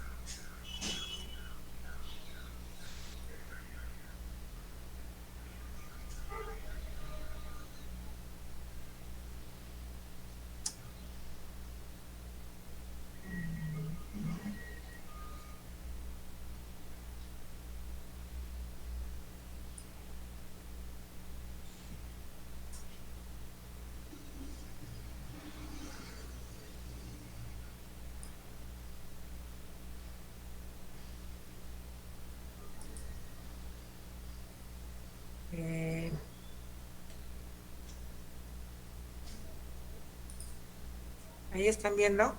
¿ahí están viendo?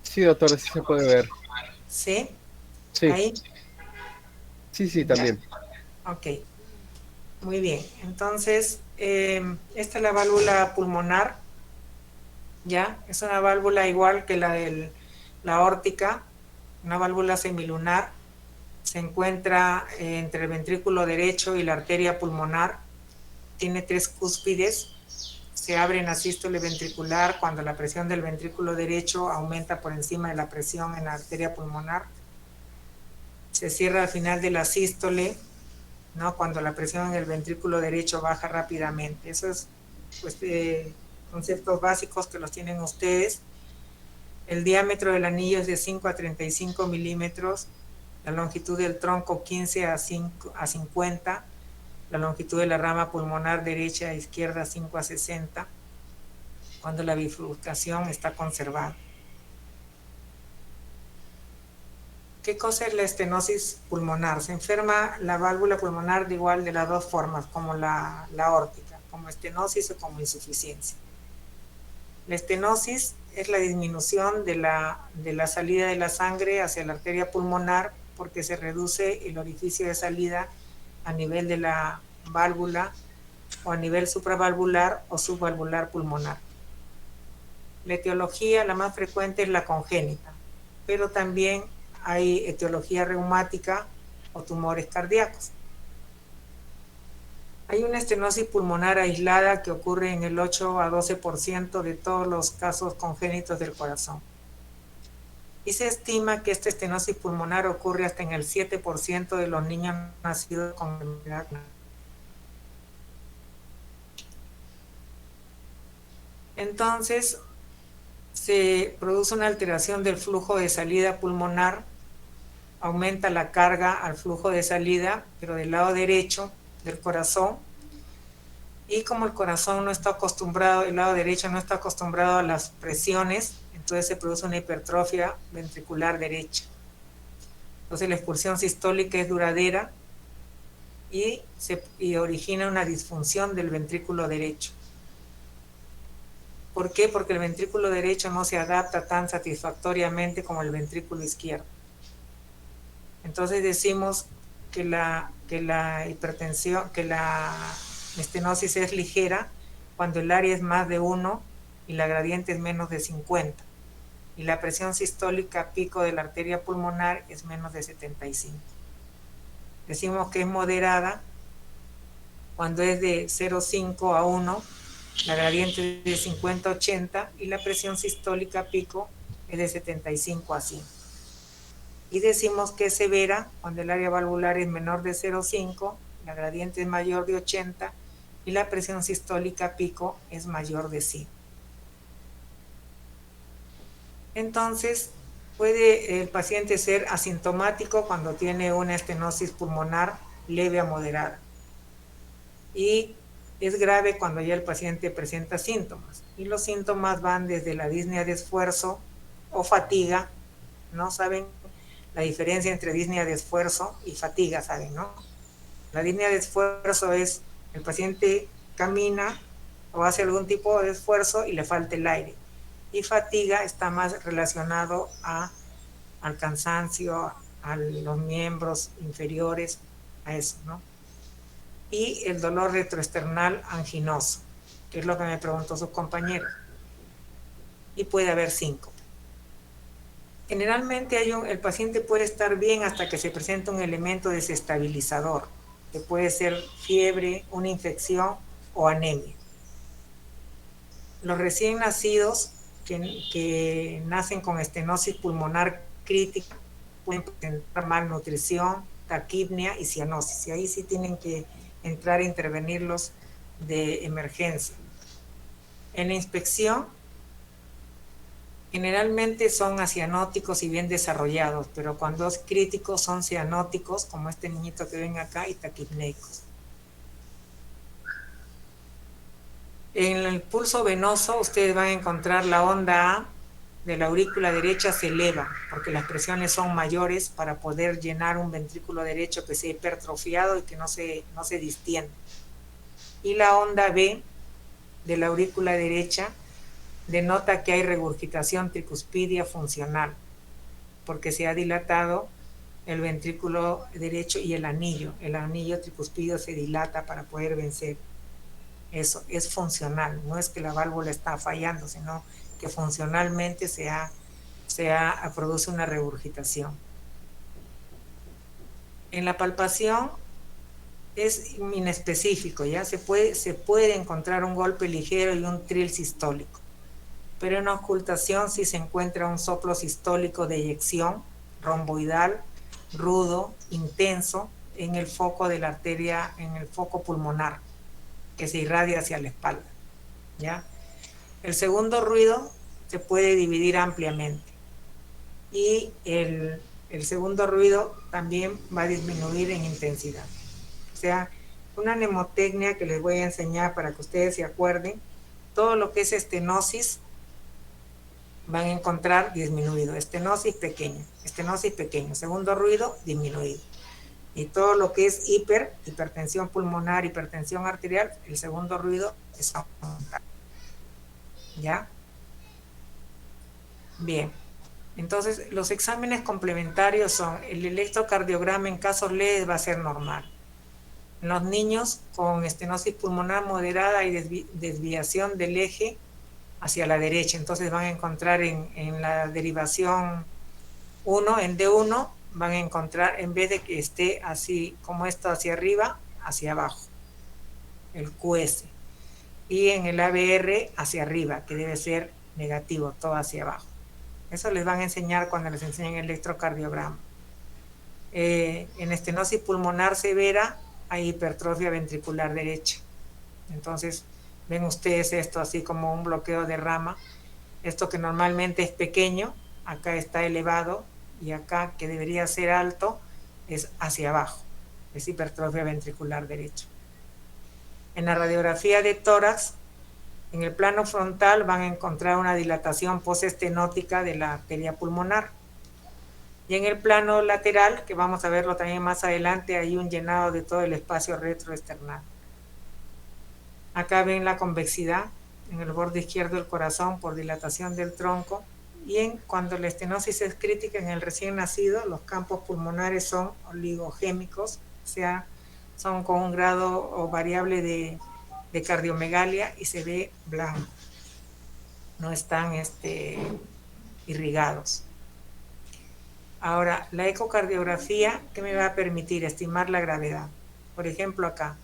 Sí, doctor, sí se puede ver. ¿Sí? Sí. ¿Ahí? Sí, también. Ok. Muy bien. Entonces, esta es la válvula pulmonar. ¿Ya? Es una válvula igual que la aórtica, una válvula semilunar. Se encuentra entre el ventrículo derecho y la arteria pulmonar. Tiene 3 cúspides. Se abre en la sístole ventricular cuando la presión del ventrículo derecho aumenta por encima de la presión en la arteria pulmonar. Se cierra al final de la sístole, ¿no? Cuando la presión en el ventrículo derecho baja rápidamente. Esos pues, conceptos básicos que los tienen ustedes. El diámetro del anillo es de 5 a 35 milímetros, la longitud del tronco 15 a 50, la longitud de la rama pulmonar derecha e izquierda 5 a 60, cuando la bifurcación está conservada. ¿Qué cosa es la estenosis pulmonar? Se enferma la válvula pulmonar de igual de las dos formas, como la aórtica, como estenosis o como insuficiencia. La estenosis es la disminución de la salida de la sangre hacia la arteria pulmonar porque se reduce el orificio de salida a nivel de la válvula o a nivel supravalvular o subvalvular pulmonar. La etiología, la más frecuente, es la congénita, pero también hay etiología reumática o tumores cardíacos. Hay una estenosis pulmonar aislada que ocurre en el 8 a 12% de todos los casos congénitos del corazón. Y se estima que esta estenosis pulmonar ocurre hasta en el 7% de los niños nacidos con enfermedad. Entonces, se produce una alteración del flujo de salida pulmonar aumenta la carga al flujo de salida, pero del lado derecho del corazón. Y como el corazón no está acostumbrado, el lado derecho no está acostumbrado a las presiones, entonces se produce una hipertrofia ventricular derecha. Entonces la expulsión sistólica es duradera y origina una disfunción del ventrículo derecho. ¿Por qué? Porque el ventrículo derecho no se adapta tan satisfactoriamente como el ventrículo izquierdo. Entonces decimos que la hipertensión, que la estenosis es ligera cuando el área es más de 1 y la gradiente es menos de 50. Y la presión sistólica pico de la arteria pulmonar es menos de 75. Decimos que es moderada cuando es de 0,5 a 1, la gradiente es de 50 a 80 y la presión sistólica pico es de 75 a 100. Y decimos que es severa cuando el área valvular es menor de 0,5, la gradiente es mayor de 80 y la presión sistólica pico es mayor de 100. Entonces, puede el paciente ser asintomático cuando tiene una estenosis pulmonar leve a moderada. Y es grave cuando ya el paciente presenta síntomas. Y los síntomas van desde la disnea de esfuerzo o fatiga, ¿no? ¿Saben la diferencia entre disnea de esfuerzo y fatiga? ¿Saben, no? La disnea de esfuerzo es el paciente camina o hace algún tipo de esfuerzo y le falta el aire. Y fatiga está más relacionado al cansancio, a los miembros inferiores, a eso, ¿no? Y el dolor retroesternal anginoso, que es lo que me preguntó su compañero. Y puede haber síncope. Generalmente el paciente puede estar bien hasta que se presenta un elemento desestabilizador, que puede ser fiebre, una infección o anemia. Los recién nacidos que nacen con estenosis pulmonar crítica pueden presentar malnutrición, taquipnea y cianosis. Y ahí sí tienen que entrar a intervenirlos de emergencia. En la inspección, generalmente son acianóticos y bien desarrollados, pero cuando es crítico son cianóticos, como este niñito que ven acá, y taquipneicos. En el pulso venoso ustedes van a encontrar la onda A de la aurícula derecha se eleva, porque las presiones son mayores para poder llenar un ventrículo derecho que se ha hipertrofiado y que no se distiende. Y la onda B de la aurícula derecha denota que hay regurgitación tricuspidia funcional, porque se ha dilatado el ventrículo derecho y el anillo tricuspidio se dilata para poder vencer. Eso es funcional, no es que la válvula está fallando, sino que funcionalmente produce una regurgitación. En la palpación es inespecífico, ¿ya? Se puede encontrar un golpe ligero y un trill sistólico, pero en la ocultación sí se encuentra un soplo sistólico de eyección romboidal, rudo, intenso, en el foco de la arteria, en el foco pulmonar, que se irradia hacia la espalda, ¿ya? El segundo ruido se puede dividir ampliamente y el segundo ruido también va a disminuir en intensidad. O sea, una mnemotecnia que les voy a enseñar para que ustedes se acuerden, todo lo que es estenosis van a encontrar disminuido, estenosis pequeño, segundo ruido disminuido. Y todo lo que es hipertensión pulmonar, hipertensión arterial, el segundo ruido es aumentar. ¿Ya? Bien. Entonces, los exámenes complementarios son el electrocardiograma en casos leves va a ser normal. En los niños con estenosis pulmonar moderada hay desviación del eje hacia la derecha. Entonces van a encontrar en la derivación 1, en D1, van a encontrar, en vez de que esté así como esto hacia arriba, hacia abajo, el QS. Y en el ABR hacia arriba, que debe ser negativo, todo hacia abajo. Eso les van a enseñar cuando les enseñen el electrocardiograma. En estenosis pulmonar severa hay hipertrofia ventricular derecha. Entonces, ven ustedes esto así como un bloqueo de rama. Esto que normalmente es pequeño, acá está elevado y acá, que debería ser alto, es hacia abajo, es hipertrofia ventricular derecho. En la radiografía de tórax, en el plano frontal van a encontrar una dilatación postestenótica de la arteria pulmonar. Y en el plano lateral, que vamos a verlo también más adelante, hay un llenado de todo el espacio retroesternal. Acá ven la convexidad en el borde izquierdo del corazón por dilatación del tronco. Y cuando la estenosis es crítica en el recién nacido, los campos pulmonares son oligogémicos, o sea, son con un grado o variable de cardiomegalia y se ve blanco. No están irrigados. Ahora, la ecocardiografía, ¿qué me va a permitir? Estimar la gravedad. Por ejemplo, acá,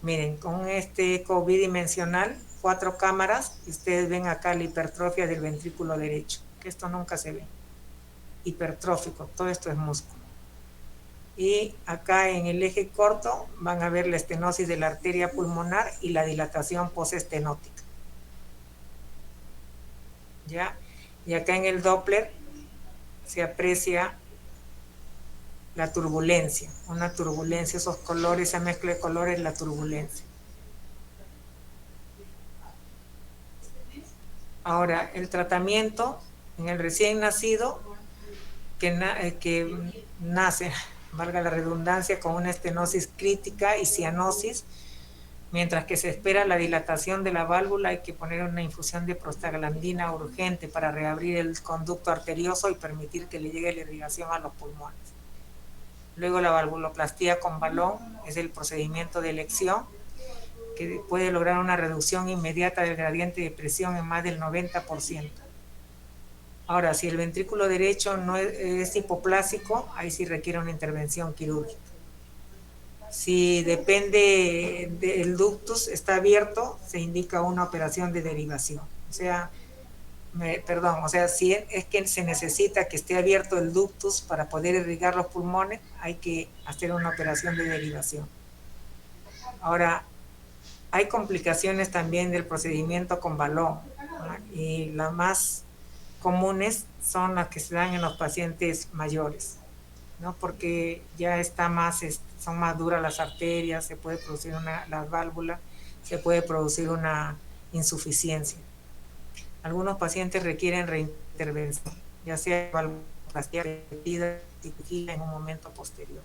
miren, con este eco bidimensional, 4 cámaras, y ustedes ven acá la hipertrofia del ventrículo derecho, que esto nunca se ve. Hipertrófico, todo esto es músculo. Y acá en el eje corto van a ver la estenosis de la arteria pulmonar y la dilatación postestenótica. ¿Ya? Y acá en el Doppler se aprecia la turbulencia, una turbulencia, esos colores, esa mezcla de colores, la turbulencia. Ahora, el tratamiento en el recién nacido que nace, valga la redundancia, con una estenosis crítica y cianosis, mientras que se espera la dilatación de la válvula, hay que poner una infusión de prostaglandina urgente para reabrir el conducto arterioso y permitir que le llegue la irrigación a los pulmones. Luego la valvuloplastía con balón es el procedimiento de elección que puede lograr una reducción inmediata del gradiente de presión en más del 90%. Ahora, si el ventrículo derecho no es hipoplásico, ahí sí requiere una intervención quirúrgica. Si depende del ductus, está abierto, se indica una operación de derivación. O sea, si es que se necesita que esté abierto el ductus para poder irrigar los pulmones, hay que hacer una operación de derivación. Ahora, hay complicaciones también del procedimiento con balón, ¿no? Y las más comunes son las que se dan en los pacientes mayores, ¿no? Porque ya está son más duras las arterias, se puede producir las válvulas, se puede producir una insuficiencia. Algunos pacientes requieren reintervención, ya sea valvuloplastia repetida, cirugía en un momento posterior.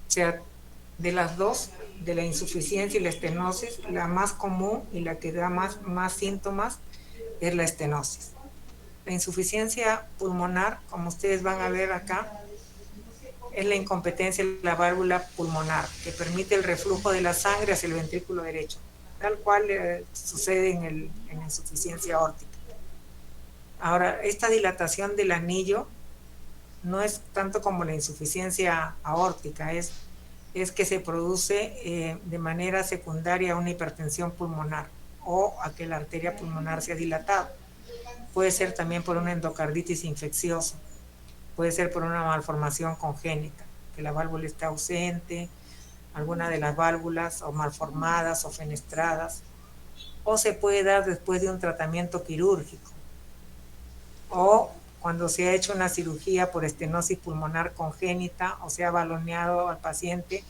O sea, de las dos, de la insuficiencia y la estenosis, la más común y la que da más síntomas es la estenosis. La insuficiencia pulmonar, como ustedes van a ver acá, es la incompetencia de la válvula pulmonar, que permite el reflujo de la sangre hacia el ventrículo derecho, tal cual sucede en la insuficiencia aórtica. Ahora, esta dilatación del anillo no es tanto como la insuficiencia aórtica, es que se produce de manera secundaria una hipertensión pulmonar o a que la arteria pulmonar se ha dilatado. Puede ser también por una endocarditis infecciosa, puede ser por una malformación congénita, que la válvula está ausente, alguna de las válvulas o malformadas o fenestradas, o se puede dar después de un tratamiento quirúrgico, o cuando se ha hecho una cirugía por estenosis pulmonar congénita o se ha baloneado al paciente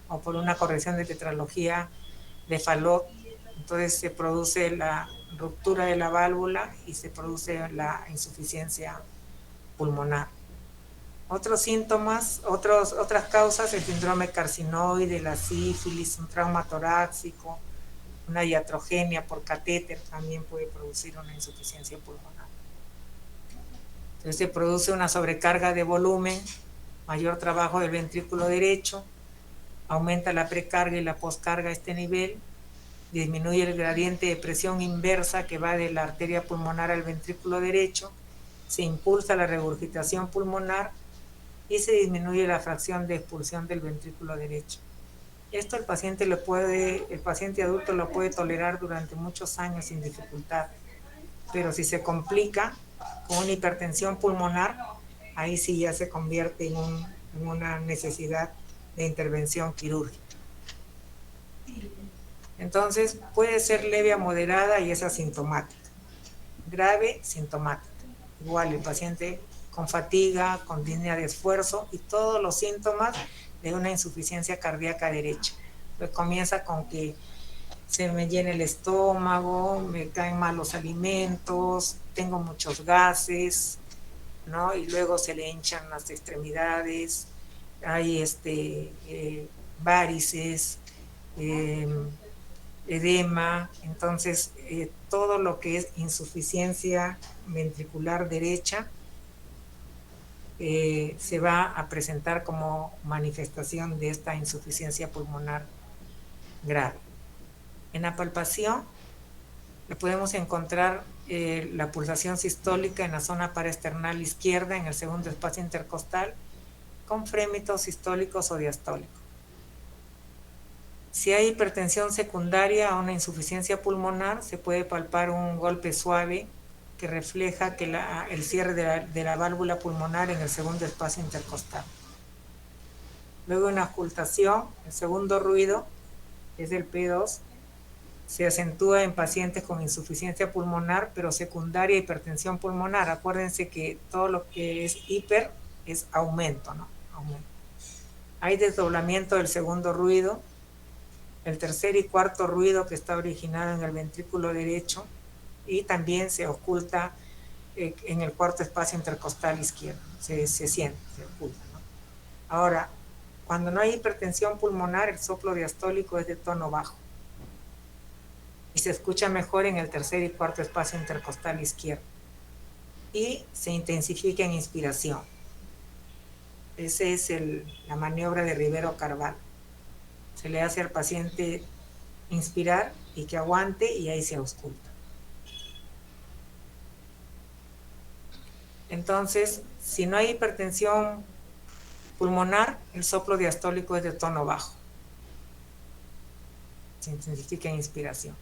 o por una corrección de tetralogía de Fallot, entonces se produce la ruptura de la válvula y se produce la insuficiencia pulmonar. Otros síntomas, otras causas, el síndrome carcinoide, la sífilis, un trauma torácico, una iatrogenia por catéter también puede producir una insuficiencia pulmonar. Entonces se produce una sobrecarga de volumen, mayor trabajo del ventrículo derecho, aumenta la precarga y la poscarga a este nivel, disminuye el gradiente de presión inversa que va de la arteria pulmonar al ventrículo derecho, se impulsa la regurgitación pulmonar y se disminuye la fracción de expulsión del ventrículo derecho. Esto el paciente adulto lo puede tolerar durante muchos años sin dificultad, pero si se complica con una hipertensión pulmonar, ahí sí ya se convierte en una necesidad de intervención quirúrgica. Entonces puede ser leve a moderada y es asintomática. Grave, sintomática. Igual el paciente con fatiga, con disnea de esfuerzo y todos los síntomas de una insuficiencia cardíaca derecha. Pues comienza con que se me llena el estómago, me caen mal los alimentos, tengo muchos gases, ¿no? Y luego se le hinchan las extremidades, hay varices, edema. Entonces todo lo que es insuficiencia ventricular derecha se va a presentar como manifestación de esta insuficiencia pulmonar grave. En la palpación le podemos encontrar la pulsación sistólica en la zona paraesternal izquierda, en el segundo espacio intercostal, con frémitos sistólicos o diastólicos. Si hay hipertensión secundaria a una insuficiencia pulmonar, se puede palpar un golpe suave que refleja que el cierre de la válvula pulmonar en el segundo espacio intercostal. Luego en la auscultación, el segundo ruido es el P2, se acentúa en pacientes con insuficiencia pulmonar, pero secundaria a hipertensión pulmonar. Acuérdense que todo lo que es hiper es aumento, ¿no? Aumento. Hay desdoblamiento del segundo ruido, el tercer y cuarto ruido que está originado en el ventrículo derecho, y también se oculta en el cuarto espacio intercostal izquierdo, se siente, se oculta, ¿no? Ahora, cuando no hay hipertensión pulmonar, el soplo diastólico es de tono bajo y se escucha mejor en el tercer y cuarto espacio intercostal izquierdo y se intensifica en inspiración. Esa es la maniobra de Rivero-Carvalho. Se le hace al paciente inspirar y que aguante, y ahí se ausculta. Entonces, si no hay hipertensión pulmonar, el soplo diastólico es de tono bajo. Se intensifica en inspiración.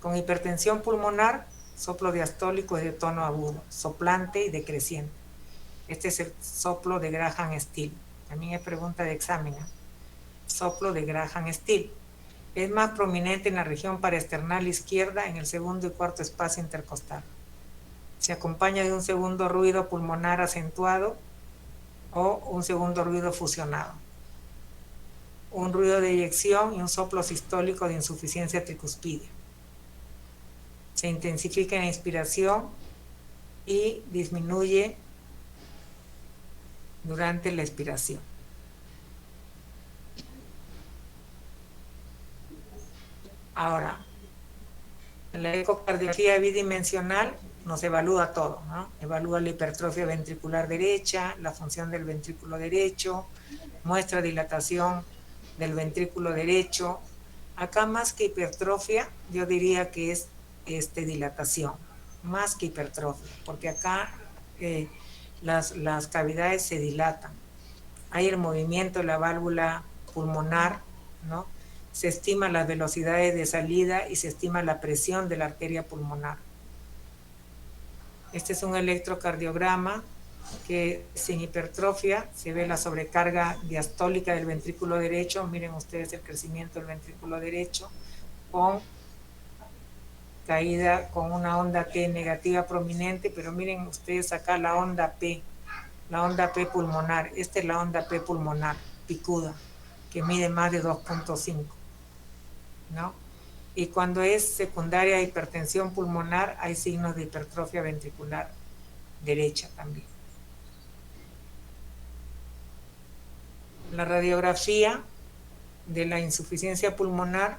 Con hipertensión pulmonar, soplo diastólico es de tono agudo, soplante y decreciente. Este es el soplo de Graham-Still. También es pregunta de examen, ¿eh? Soplo de Graham-Still. Es más prominente en la región paraesternal izquierda, en el segundo y cuarto espacio intercostal. Se acompaña de un segundo ruido pulmonar acentuado o un segundo ruido fusionado. Un ruido de eyección y un soplo sistólico de insuficiencia tricuspidia. Se intensifica en la inspiración y disminuye durante la expiración. Ahora, en la ecocardiografía bidimensional nos evalúa todo, ¿no? Evalúa la hipertrofia ventricular derecha, la función del ventrículo derecho, muestra dilatación del ventrículo derecho. Acá más que hipertrofia, yo diría que es dilatación, más que hipertrofia, porque acá las cavidades se dilatan. Hay el movimiento de la válvula pulmonar, ¿no? Se estima las velocidades de salida y se estima la presión de la arteria pulmonar. Este es un electrocardiograma que sin hipertrofia se ve la sobrecarga diastólica del ventrículo derecho. Miren ustedes el crecimiento del ventrículo derecho con caída, con una onda P negativa prominente, pero miren ustedes acá la onda P pulmonar. Esta es la onda P pulmonar picuda, que mide más de 2.5, ¿no? Y cuando es secundaria a hipertensión pulmonar, hay signos de hipertrofia ventricular derecha también. La radiografía de la insuficiencia pulmonar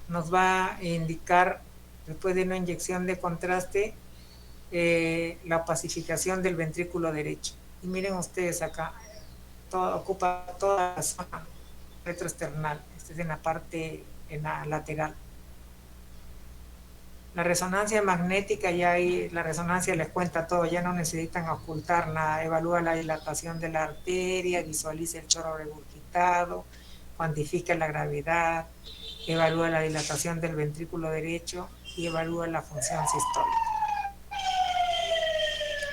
nos va a indicar, después de una inyección de contraste, la opacificación del ventrículo derecho. Y miren ustedes acá, ocupa toda la zona retroesternal. Esta es en la parte, en la lateral. La resonancia magnética, ya ahí la resonancia les cuenta todo, ya no necesitan ocultar nada. Evalúa la dilatación de la arteria, visualiza el chorro regurgitado, cuantifica la gravedad, evalúa la dilatación del ventrículo derecho y evalúa la función sistólica.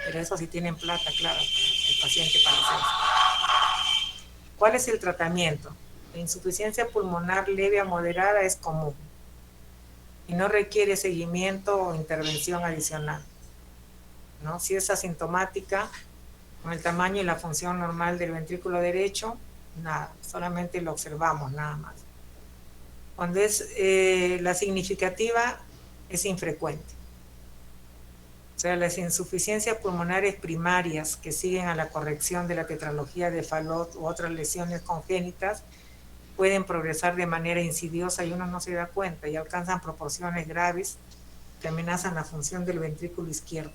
Pero eso sí tienen plata, claro, el paciente para hacerlo. ¿Cuál es el tratamiento? La insuficiencia pulmonar leve a moderada es común y no requiere seguimiento o intervención adicional, ¿no? Si es asintomática, Con el tamaño y la función normal del ventrículo derecho, nada, solamente lo observamos nada más. Cuando es la significativa, es infrecuente. O sea, las insuficiencias pulmonares primarias que siguen a la corrección de la tetralogía de Fallot u otras lesiones congénitas pueden progresar de manera insidiosa y uno no se da cuenta y alcanzan proporciones graves que amenazan la función del ventrículo izquierdo,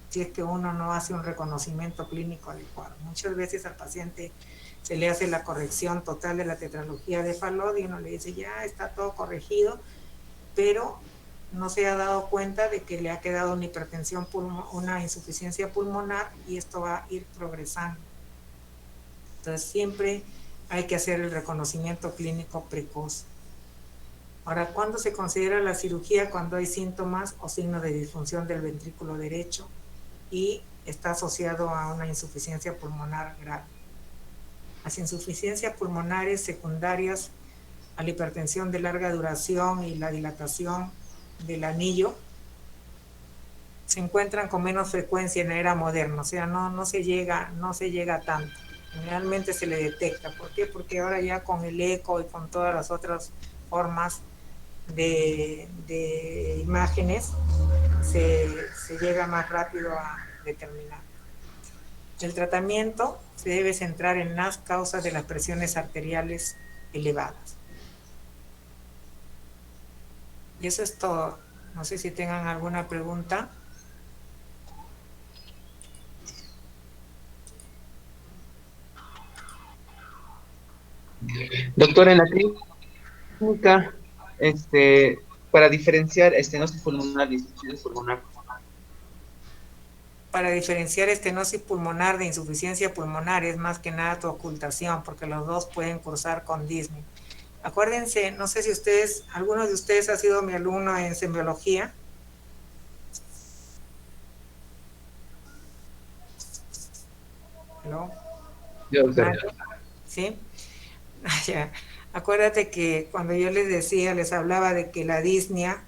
si es que uno no hace un reconocimiento clínico adecuado. Muchas veces al paciente se le hace la corrección total de la tetralogía de Fallot y uno le dice, ya está todo corregido, pero no se ha dado cuenta de que le ha quedado una hipertensión, una insuficiencia pulmonar, y esto va a ir progresando. Entonces siempre hay que hacer el reconocimiento clínico precoz. Ahora, ¿cuándo se considera la cirugía? Cuando hay síntomas o signos de disfunción del ventrículo derecho y está asociado a una insuficiencia pulmonar grave. Las insuficiencias pulmonares secundarias a la hipertensión de larga duración y la dilatación del anillo se encuentran con menos frecuencia en la era moderna, o sea, no se llega tanto. Generalmente se le detecta. ¿Por qué? Porque ahora ya con el eco y con todas las otras formas de imágenes se llega más rápido a determinar. El tratamiento se debe centrar en las causas de las presiones arteriales elevadas. Y eso es todo. No sé si tengan alguna pregunta. Doctor, en la clínica, para diferenciar estenosis pulmonar y insuficiencia pulmonar. Para diferenciar estenosis pulmonar de insuficiencia pulmonar es más que nada tu ocultación, porque los dos pueden cursar con disney. Acuérdense, no sé si alguno de ustedes ha sido mi alumno en semiología. ¿Aló? Yo, doctor. ¿Sí? Ya. Acuérdate que cuando yo les hablaba de que la disnea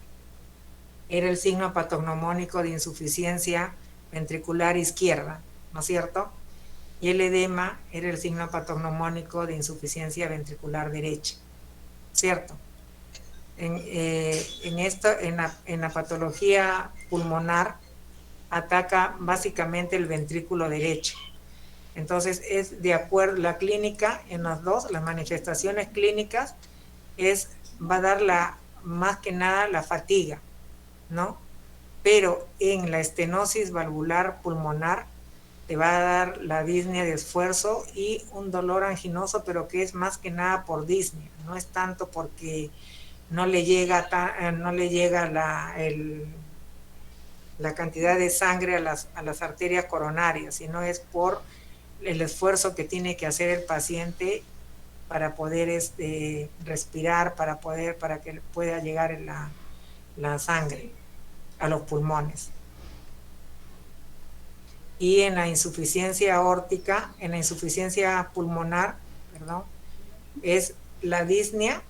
era el signo patognomónico de insuficiencia ventricular izquierda, ¿no es cierto? Y el edema era el signo patognomónico de insuficiencia ventricular derecha, ¿cierto? En la patología pulmonar ataca básicamente el ventrículo derecho. Entonces es de acuerdo, la clínica en las manifestaciones clínicas va a dar más que nada la fatiga, ¿no? Pero en la estenosis valvular pulmonar te va a dar la disnea de esfuerzo y un dolor anginoso, pero que es más que nada por disnea, no es tanto porque no le llega la cantidad de sangre a las arterias coronarias, sino es por el esfuerzo que tiene que hacer el paciente para poder respirar, para que pueda llegar la sangre a los pulmones. Y en la insuficiencia aórtica, en la insuficiencia pulmonar, es la disnea,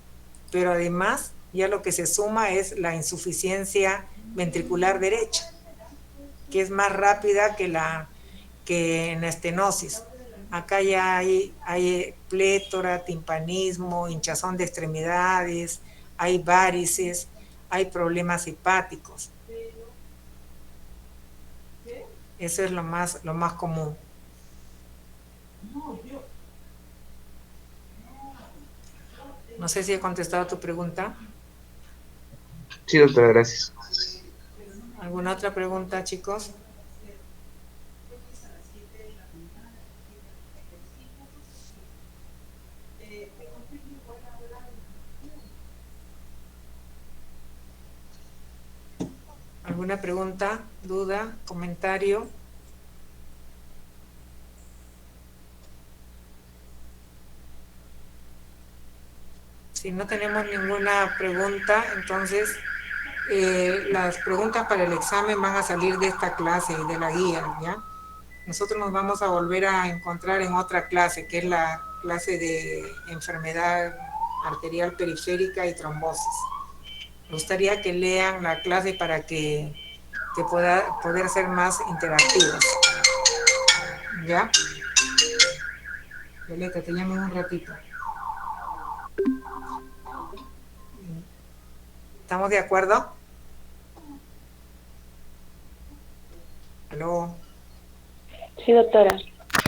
pero además ya lo que se suma es la insuficiencia ventricular derecha, que es más rápida que en la estenosis. Acá ya hay plétora, timpanismo, hinchazón de extremidades, hay varices, hay problemas hepáticos. Eso es lo más común. No sé si he contestado tu pregunta. Sí, doctora, gracias. ¿Alguna otra pregunta, chicos? ¿Alguna pregunta, duda, comentario? Si no tenemos ninguna pregunta, entonces las preguntas para el examen van a salir de esta clase y de la guía, ¿ya? Nosotros nos vamos a volver a encontrar en otra clase, que es la clase de enfermedad arterial periférica y trombosis. Me gustaría que lean la clase para que pueda poder ser más interactivos. ¿Ya? Violeta, te llamo en un ratito. ¿Estamos de acuerdo? ¿Aló? Sí, doctora.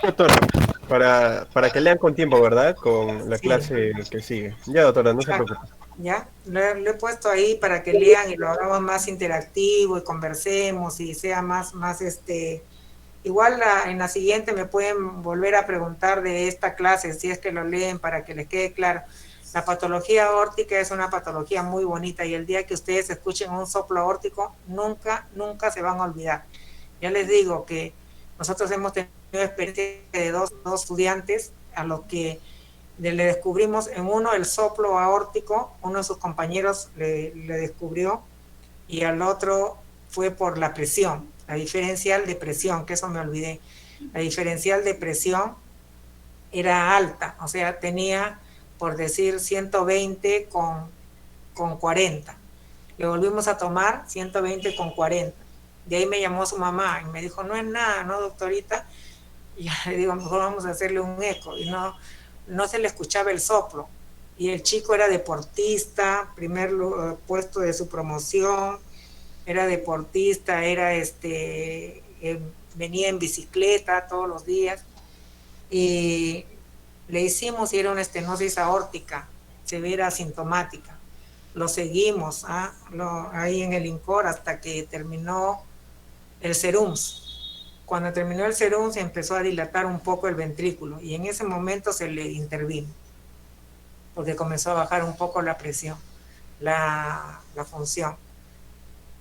Doctora, para que lean con tiempo, ¿verdad? Con la Sí. clase que sigue. Ya, doctora, no se Exacto. preocupe. ¿Ya? Lo he puesto ahí para que lean y lo hagamos más interactivo y conversemos y sea más igual en la siguiente me pueden volver a preguntar de esta clase si es que lo leen para que les quede claro. La patología aórtica es una patología muy bonita y el día que ustedes escuchen un soplo aórtico, nunca se van a olvidar. Ya les digo que nosotros hemos tenido experiencia de dos estudiantes a los que le descubrimos en uno el soplo aórtico, uno de sus compañeros le descubrió y al otro fue por la presión, la diferencial de presión, que eso me olvidé. La diferencial de presión era alta, o sea, tenía, por decir, 120 con 40. Le volvimos a tomar 120 con 40. De ahí me llamó su mamá y me dijo, no es nada, ¿no, doctorita? Y yo le digo, mejor vamos a hacerle un eco. Y no se le escuchaba el soplo. Y el chico era deportista, primer puesto de su promoción, era deportista, venía en bicicleta todos los días. Y le hicimos y era una estenosis aórtica severa asintomática. Lo seguimos ahí en el INCOR hasta que terminó el SERUMS. Cuando terminó el serum se empezó a dilatar un poco el ventrículo y en ese momento se le intervino porque comenzó a bajar un poco la presión, la función,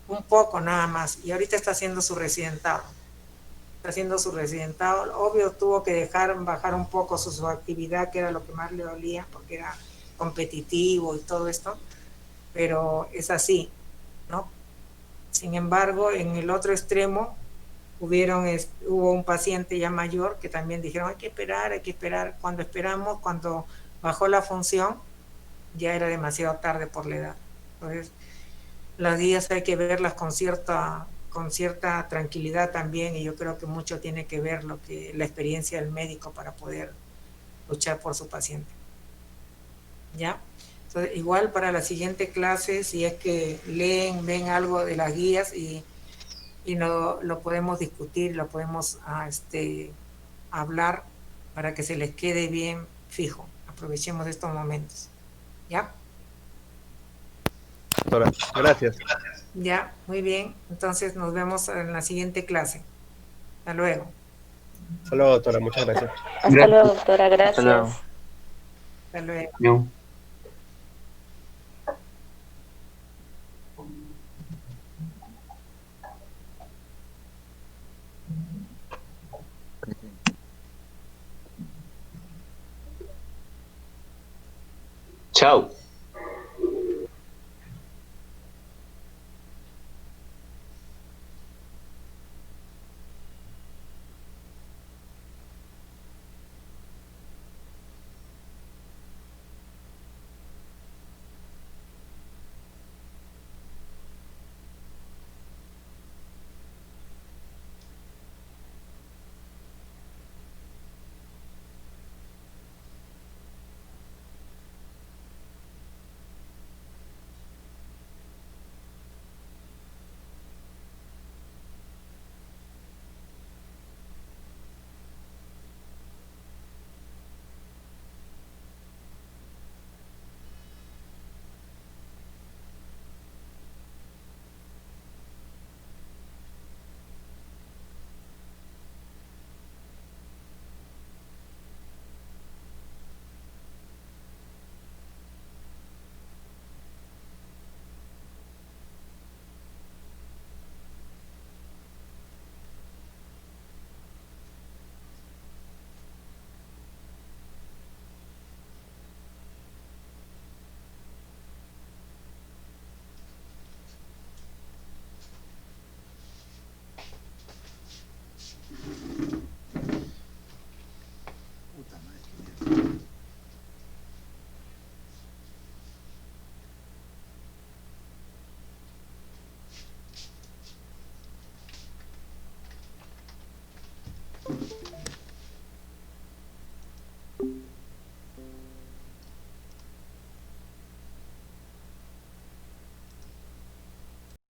un poco nada más, y ahorita está haciendo su residentado. Obvio tuvo que bajar un poco su actividad, que era lo que más le dolía porque era competitivo y todo esto, pero es así, ¿no? Sin embargo, en el otro extremo hubo un paciente ya mayor que también dijeron hay que esperar. Cuando bajó la función, ya era demasiado tarde por la edad. Entonces, las guías hay que verlas con cierta tranquilidad también, y yo creo que mucho tiene que ver la experiencia del médico para poder luchar por su paciente. ¿Ya? Entonces, igual para la siguiente clase, si es que ven algo de las guías y lo podemos discutir, lo podemos hablar para que se les quede bien fijo. Aprovechemos estos momentos. ¿Ya? Doctora, gracias. Ya, muy bien. Entonces nos vemos en la siguiente clase. Hasta luego. Hasta luego, doctora, muchas gracias. Hasta luego, doctora. Hasta luego. Gracias. Hasta luego. No. Chao.